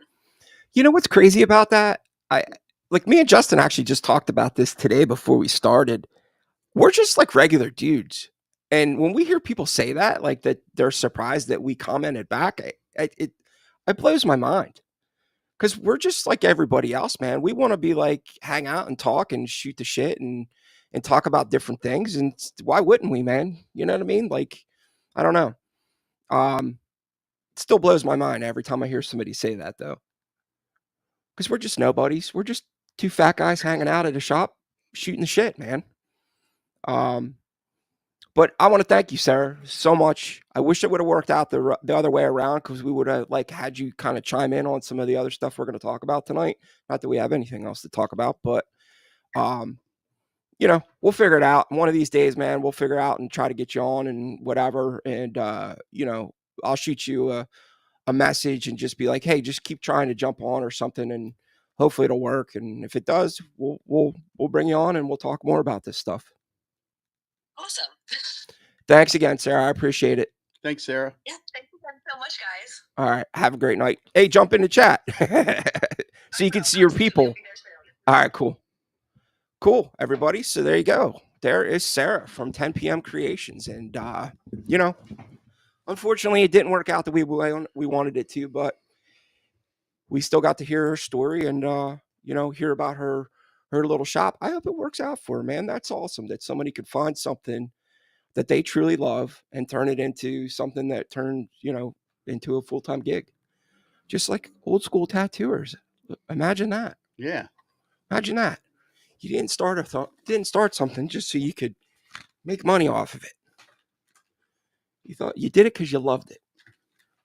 You know what's crazy about that? I like me and Justin actually just talked about this today before we started. We're just like regular dudes. And when we hear people say that, like that they're surprised that we commented back, it blows my mind. Because we're just like everybody else, man. We want to be like hang out and talk and shoot the shit and talk about different things. And why wouldn't we, man? You know what I mean? Like, I don't know. It still blows my mind every time I hear somebody say that, though. Because we're just nobodies. We're just two fat guys hanging out at a shop shooting the shit, man. But I want to thank you, Sarah, so much. I wish it would have worked out the other way around because we would have like had you kind of chime in on some of the other stuff we're going to talk about tonight. Not that we have anything else to talk about, but you know, we'll figure it out. One of these days, man, we'll figure out and try to get you on and whatever. And you know, I'll shoot you a message and just be like, hey, just keep trying to jump on or something, and hopefully it'll work. And if it does, we'll bring you on and we'll talk more about this stuff. Awesome. Thanks again, Sarah. I appreciate it. Thanks, Sarah. Yeah, thank you so much, guys. All right. Have a great night. Hey, jump in the chat so you can see your people. All right, cool. Cool, everybody. So there you go. There is Sarah from 10 p.m. Creations. And, you know, unfortunately, it didn't work out the way we wanted it to, but we still got to hear her story and, you know, hear about her little shop. I hope it works out for her, man. That's awesome that somebody could find something that they truly love and turn it into something that turned, you know, into a full-time gig. Just like old school tattooers. Imagine that. Yeah. Imagine that. You didn't start something just so you could make money off of it. You thought you did it because you loved it.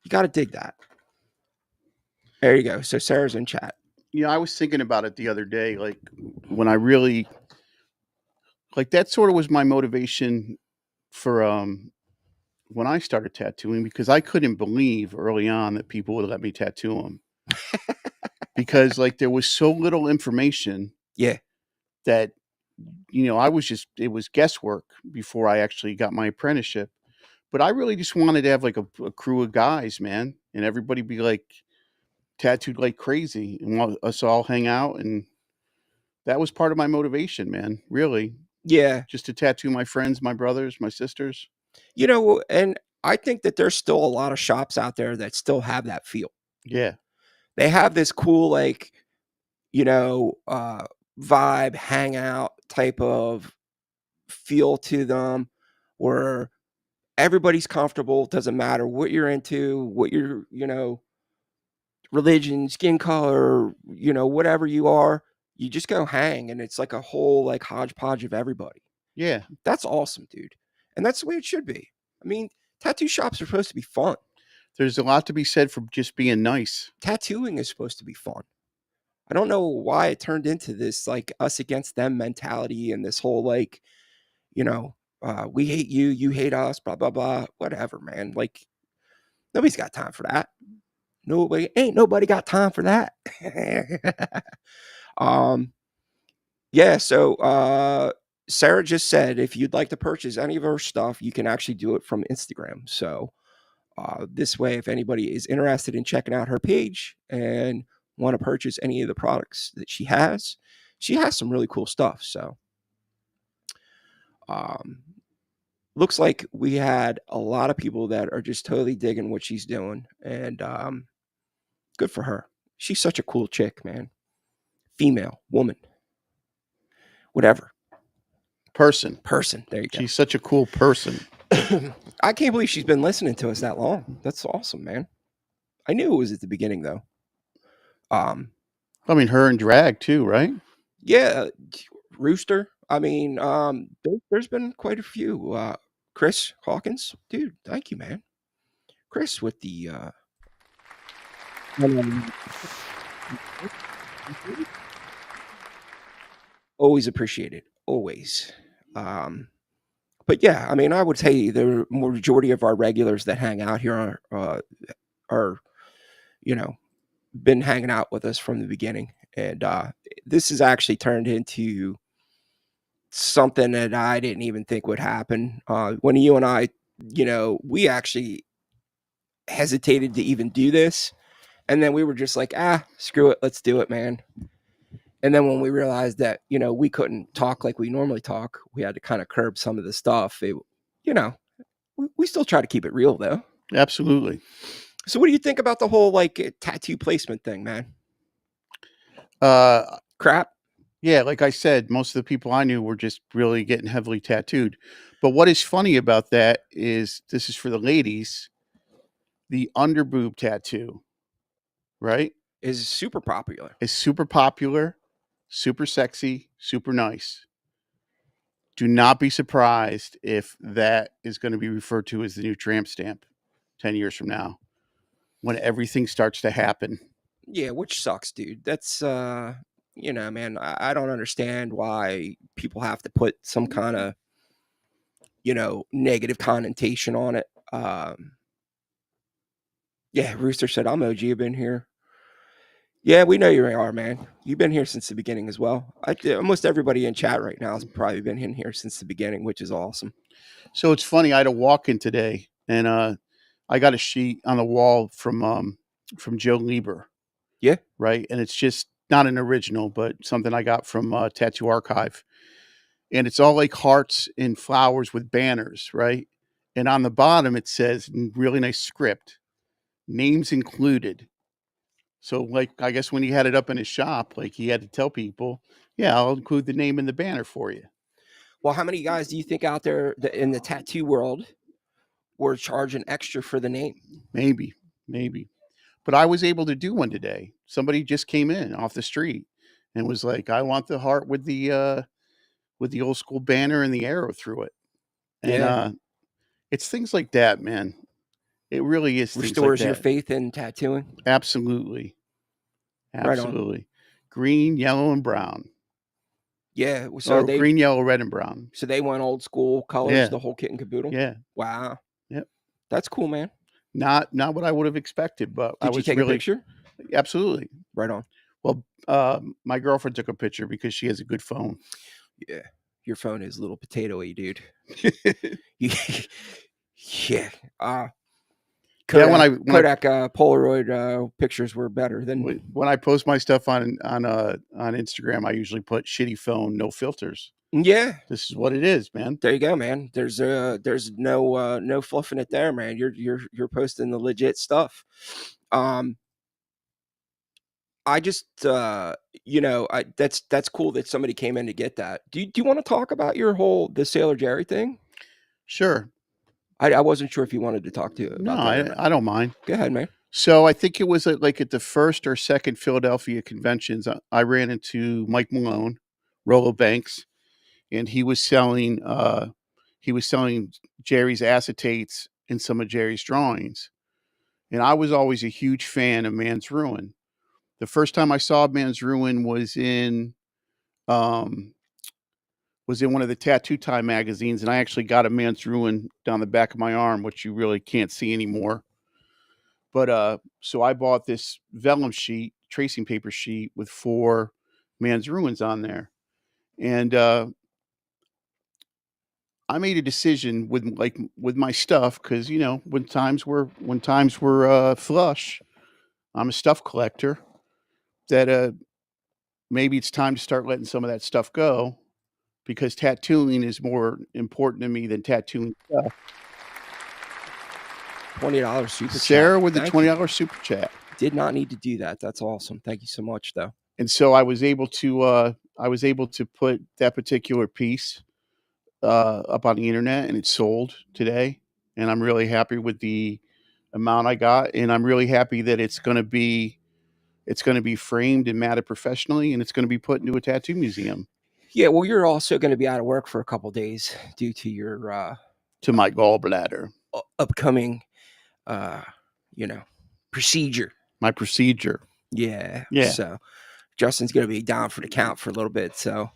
You got to dig that. There you go. So Sarah's in chat. You know, I was thinking about it the other day, like when I really like that sort of was my motivation for when I started tattooing, because I couldn't believe early on that people would let me tattoo them. Because like there was so little information. Yeah. That, you know, it was guesswork before I actually got my apprenticeship. But I really just wanted to have like a crew of guys, man, and everybody be like tattooed like crazy and us all hang out. And that was part of my motivation, man, really. Yeah. Just to tattoo my friends, my brothers, my sisters. You know, and I think that there's still a lot of shops out there that still have that feel. Yeah. They have this cool, like, you know, vibe, hangout type of feel to them where everybody's comfortable. Doesn't matter what you're into, what your, you know, religion, skin color, you know, whatever you are, you just go hang and it's like a whole like hodgepodge of everybody. Yeah. That's awesome, dude. And that's the way it should be. I mean, tattoo shops are supposed to be fun. There's a lot to be said for just being nice. Tattooing is supposed to be fun. I don't know why it turned into this like us against them mentality and this whole like, you know, we hate you, you hate us, blah, blah, blah, whatever, man. Like, nobody's got time for that. Nobody got time for that. Yeah, so Sarah just said if you'd like to purchase any of her stuff, you can actually do it from Instagram. So this way, if anybody is interested in checking out her page and want to purchase any of the products that she has some really cool stuff. So looks like we had a lot of people that are just totally digging what she's doing, and good for her. She's such a cool chick, man. Female, woman, whatever. Person. There you go. She's such a cool person. I can't believe she's been listening to us that long. That's awesome, man. I knew it was at the beginning, though. I mean, her and Drag too, right? Yeah, Rooster. I mean, there's been quite a few. Chris Hawkins, dude, thank you, man. Chris with the always appreciated, always. But yeah, I mean, I would say the majority of our regulars that hang out here are you know, been hanging out with us from the beginning, and this has actually turned into something that I didn't even think would happen. When you and I, we actually hesitated to even do this, and then we were just like, screw it, let's do it, man. And then when we realized that, we couldn't talk like we normally talk, we had to kind of curb some of the stuff. We still try to keep it real, though. Absolutely. So what do you think about the whole, tattoo placement thing, man? Crap? Yeah, like I said, most of the people I knew were just really getting heavily tattooed. But what is funny about that is, this is for the ladies, the underboob tattoo, right? Is super popular. Is super popular, super sexy, super nice. Do not be surprised if that is going to be referred to as the new tramp stamp 10 years from now, when everything starts to happen. Yeah, which sucks, dude. That's man, I don't understand why people have to put some kind of negative connotation on it. Yeah, Rooster said, I'm OG, I've been here. Yeah, we know you are, man. You've been here since the beginning as well. Almost everybody in chat right now has probably been in here since the beginning, which is awesome. So it's funny, I had a walk-in today, and I got a sheet on the wall from Joe Lieber. Yeah. Right. And it's just not an original, but something I got from Tattoo Archive. And it's all like hearts and flowers with banners, right? And on the bottom, it says, in really nice script, names included. So, I guess when he had it up in his shop, he had to tell people, yeah, I'll include the name in the banner for you. Well, how many guys do you think out there in the tattoo world were charging extra for the name? Maybe. But I was able to do one today. Somebody just came in off the street and was like, I want the heart with the old school banner and the arrow through it. And it's things like that, man. It really is. Restores your faith in tattooing. Absolutely. Right on. Green, yellow, and brown. Yeah. So green, yellow, red, and brown. So they went old school colors, the whole kit and caboodle. Yeah. Wow. Yep. That's cool, man. Not what I would have expected, but did you take a picture? Absolutely. Right on. Well, my girlfriend took a picture because she has a good phone. Yeah. Your phone is a little potato-y, dude. Yeah. Kodak Polaroid pictures were better than when I post my stuff on Instagram. I usually put shitty phone, no filters. Yeah, this is what it is, man. There you go, man. There's no fluffing it there, man. You're posting the legit stuff. I just that's cool that somebody came in to get that. Do you want to talk about the Sailor Jerry thing? Sure. I wasn't sure if you wanted to talk to. No, I don't mind. Go ahead, man. So I think it was at the first or second Philadelphia conventions, I ran into Mike Malone, Rollo Banks, and he was selling Jerry's acetates and some of Jerry's drawings. And I was always a huge fan of Man's Ruin. The first time I saw Man's Ruin was in one of the Tattoo Time magazines, and I actually got a Man's Ruin down the back of my arm, which you really can't see anymore. But so I bought this vellum sheet, tracing paper sheet with 4 Man's Ruins on there. And I made a decision with my stuff, because when times were flush, I'm a stuff collector, that maybe it's time to start letting some of that stuff go, because tattooing is more important to me than tattooing stuff. $20 super chat. Sarah with the $20 super chat. Did not need to do that. That's awesome. Thank you so much, though. And so I was able to put that particular piece up on the internet, and it sold today. And I'm really happy with the amount I got, and I'm really happy that it's going to be framed and matted professionally, and it's going to be put into a tattoo museum. Yeah, well, you're also going to be out of work for a couple days due to your to my gallbladder upcoming you know, procedure. My procedure. Yeah. Yeah. So Justin's gonna be down for the count for a little bit. So,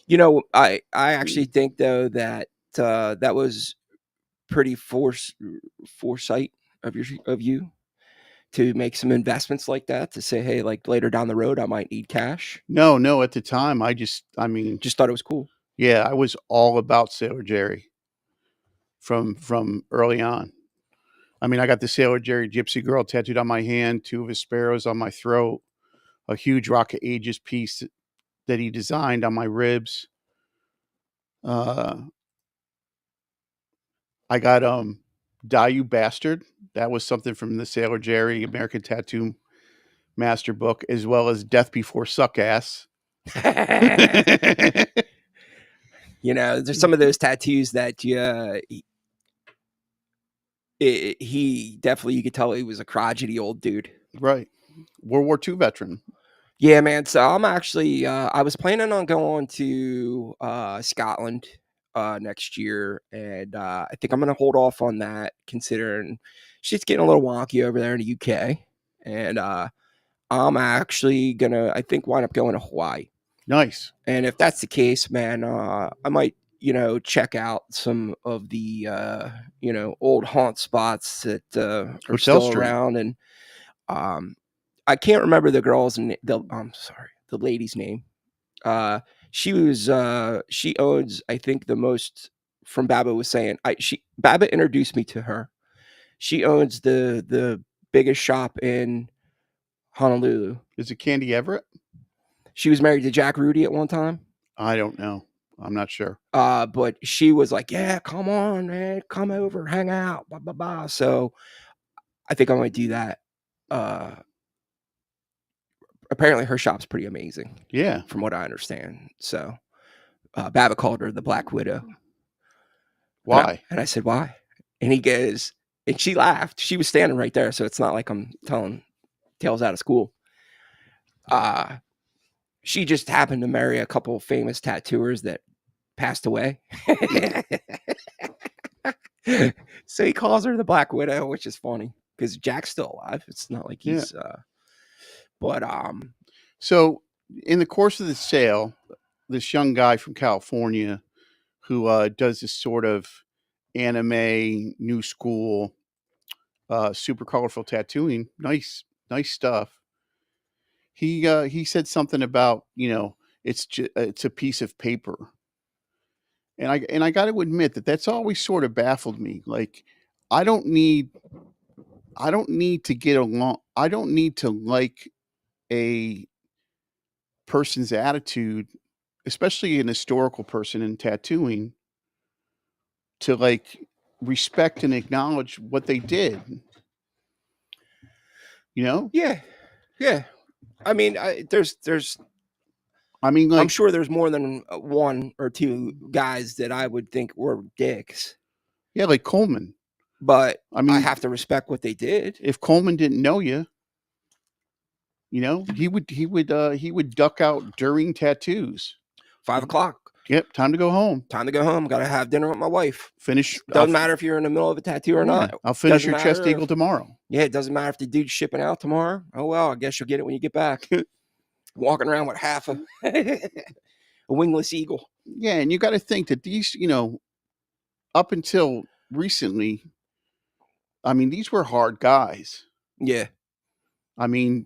you know, I actually think though that that was pretty foresight of you to make some investments like that, to say, hey, like later down the road I might need cash. No, at the time I mean, Just thought it was cool. yeah, I was all about Sailor Jerry from early on. I mean, I got the Sailor Jerry Gypsy Girl tattooed on my hand, 2 of his sparrows on my throat, a huge Rock of Ages piece that he designed on my ribs. I got Die You Bastard. That was something from the Sailor Jerry American Tattoo Master Book, as well as Death Before Suck Ass. You know, there's some of those tattoos that he definitely, you could tell he was a crotchety old dude. Right. World War II veteran. Yeah, man. So I'm actually I was planning on going to Scotland next year, and I think I'm gonna hold off on that, considering shit's getting a little wonky over there in the UK. And I'm actually gonna, I think, wind up going to Hawaii. Nice. And if that's the case, man, I might, you know, check out some of the you know, old haunt spots that are Hotel still Street. around. And I can't remember the girl's name. I'm sorry, the lady's name. She owns, I think, the most. From Baba was saying, Baba introduced me to her. She owns the biggest shop in Honolulu. Is it Candy Everett? She was married to Jack Rudy at one time. I don't know. I'm not sure. But she was like, yeah, come on, man, come over, hang out, blah, blah, blah. So I think I'm going to do that. Apparently her shop's pretty amazing. Yeah. From what I understand. So Baba called her the Black Widow. Why? And I said, why? And he goes, and she laughed. She was standing right there. So it's not like I'm telling tales out of school. She just happened to marry a couple of famous tattooers that passed away. So he calls her the Black Widow, which is funny because Jack's still alive. It's not like he's So in the course of the sale, this young guy from California who does this sort of anime, new school, super colorful tattooing, nice stuff. He said something about, you know, it's a piece of paper. And I got to admit that's always sort of baffled me. Like, I don't need to get along. I don't need to like a person's attitude, especially an historical person in tattooing, to like respect and acknowledge what they did. You know? Yeah. I mean, I mean, like, I'm sure there's more than one or two guys that I would think were dicks. Yeah, like Coleman. But I mean, I have to respect what they did. If Coleman didn't know you, you know, he would duck out during tattoos. 5 o'clock. Yep, time to go home. Got to have dinner with my wife. Finish. Doesn't matter if you're in the middle of a tattoo or not. I'll finish your chest eagle tomorrow. Yeah, it doesn't matter if the dude's shipping out tomorrow. Oh well, I guess you'll get it when you get back. Walking around with half a wingless eagle. Yeah, and you got to think that these, you know, up until recently, I mean, these were hard guys. Yeah. I mean,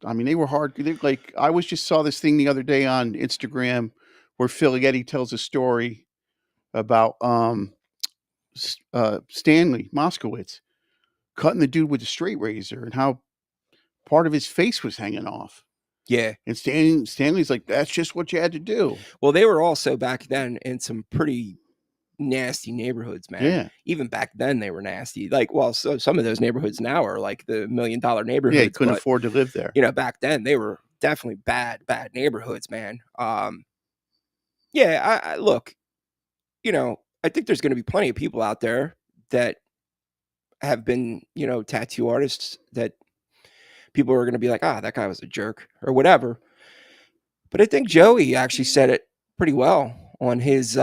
they were hard. Like, I just saw this thing the other day on Instagram where Filietti tells a story about Stanley Moskowitz cutting the dude with a straight razor and how part of his face was hanging off. Yeah. And Stanley's like, that's just what you had to do. Well, they were also back then in some pretty nasty neighborhoods, man. Yeah. Even back then they were nasty. Like, well, so some of those neighborhoods now are like the $1 million neighborhoods. Yeah, you couldn't afford to live there. You know, back then they were definitely bad neighborhoods, man. Yeah, I look, you know, I think there's going to be plenty of people out there that have been, you know, tattoo artists that people are going to be like, that guy was a jerk or whatever. But I think Joey actually said it pretty well on his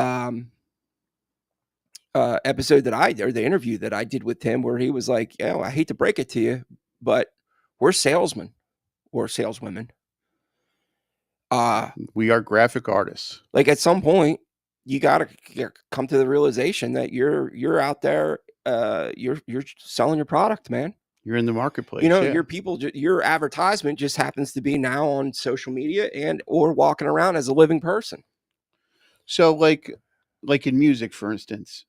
episode or the interview that I did with him, where he was like, I hate to break it to you, but we're salesmen or saleswomen. We are graphic artists. Like at some point, you got to come to the realization that you're out there, you're selling your product, man. You're in the marketplace. Your advertisement just happens to be now on social media or walking around as a living person. So like in music, for instance,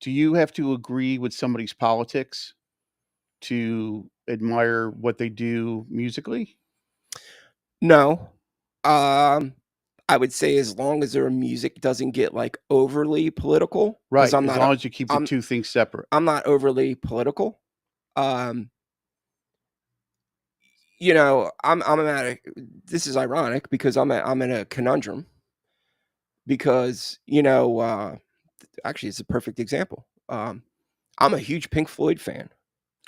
do you have to agree with somebody's politics to admire what they do musically? No. I would say as long as their music doesn't get like overly political. Right. As long as you keep the two things separate. I'm not overly political. I'm this is ironic because I'm in a conundrum because, actually it's a perfect example. I'm a huge Pink Floyd fan.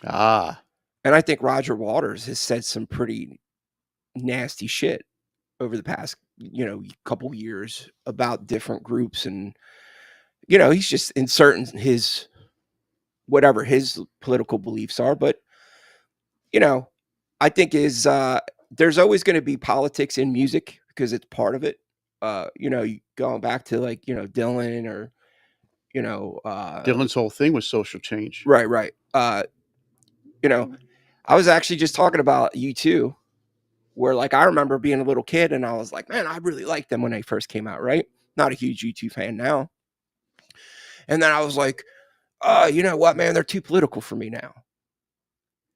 And I think Roger Waters has said some pretty nasty shit over the past, couple years about different groups, and he's just inserting his whatever his political beliefs are, but I think there's always going to be politics in music because it's part of it. Going back to like Dylan or Dylan's whole thing was social change. Right. I was actually just talking about U2, where like I remember being a little kid and I was like, man, I really liked them when they first came out, right? Not a huge U2 fan now. And then I was like, you know what, man, they're too political for me now.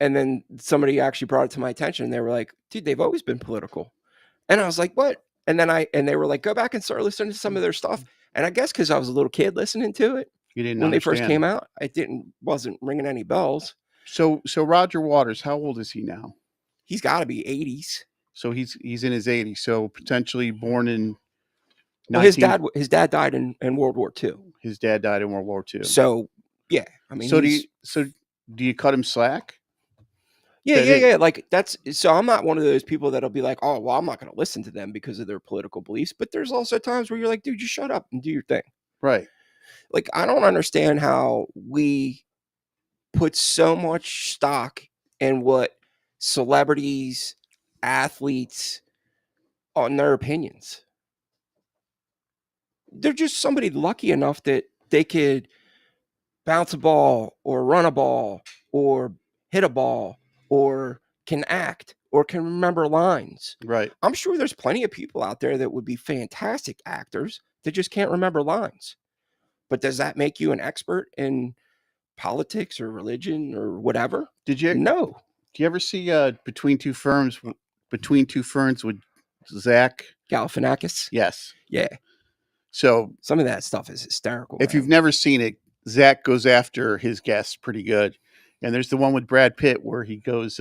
And then somebody actually brought it to my attention and they were like, dude, they've always been political. And I was like, what? And then they were like, go back and start listening to some of their stuff. And I guess because I was a little kid listening to it when they first came out, wasn't ringing any bells. So Roger Waters, how old is he now? He's got to be 80s. So he's in his 80s. So potentially born in. Well, his dad died in World War II. His dad died in World War II. So yeah, I mean, so do you cut him slack? Yeah. Like so I'm not one of those people that'll be like, oh, well, I'm not going to listen to them because of their political beliefs. But there's also times where you're like, dude, just shut up and do your thing. Right. Like, I don't understand how we put so much stock in what celebrities, athletes, on their opinions. They're just somebody lucky enough that they could bounce a ball or run a ball or hit a ball or can act or can remember lines. Right. I'm sure there's plenty of people out there that would be fantastic actors that just can't remember lines. But does that make you an expert in politics or religion or whatever? No. Do you ever see Between Two Ferns with Zach Galifianakis? Yes. Yeah. So some of that stuff is hysterical. If you've never seen it, Zach goes after his guests pretty good. And there's the one with Brad Pitt where he goes,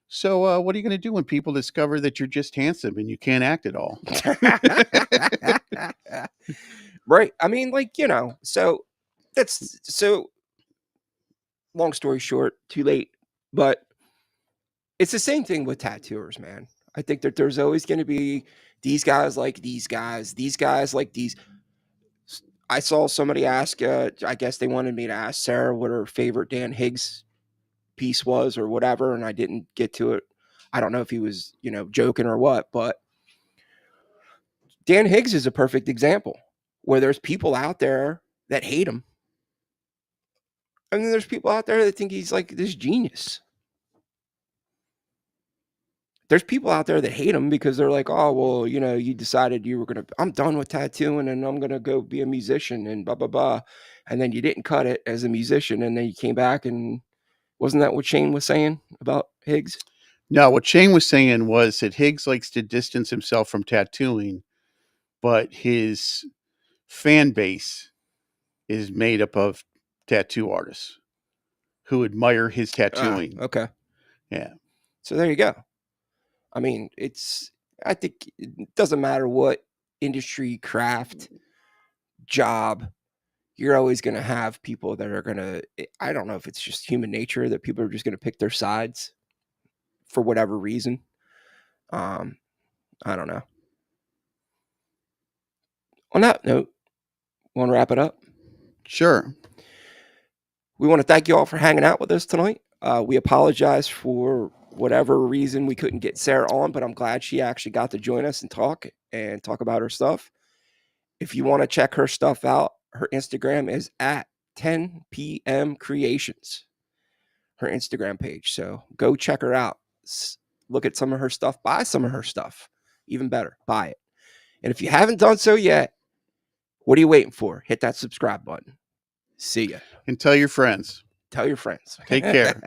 so what are you going to do when people discover that you're just handsome and you can't act at all? Right. I mean, like, so long story short, too late. But it's the same thing with tattooers, man. I think that there's always going to be these guys like these guys like these. I saw somebody ask, I guess they wanted me to ask Sara what her favorite Dan Higgs piece was or whatever, and I didn't get to it. I don't know if he was, joking or what, but Dan Higgs is a perfect example where there's people out there that hate him. And then there's people out there that think he's like this genius. There's people out there that hate him because they're like, oh, well, you decided I'm done with tattooing and I'm going to go be a musician and blah, blah, blah. And then you didn't cut it as a musician. And then you came back and wasn't that what Shane was saying about Higgs? No, what Shane was saying was that Higgs likes to distance himself from tattooing, but his fan base is made up of tattoo artists who admire his tattooing. Okay. Yeah. So there you go. I mean, I think it doesn't matter what industry, craft, job, you're always going to have people that are going to, I don't know if it's just human nature that people are just going to pick their sides for whatever reason. I don't know. On that note, want to wrap it up? Sure. We want to thank you all for hanging out with us tonight. We apologize for whatever reason we couldn't get Sarah on, but I'm glad she actually got to join us and talk about her stuff. If you want to check her stuff out, her Instagram is at 10 p.m. Creations, her Instagram page. So go check her out. Look at some of her stuff. Buy some of her stuff. Even better, buy it. And if you haven't done so yet, what are you waiting for? Hit that subscribe button. See ya. And tell your friends. Tell your friends. Take care.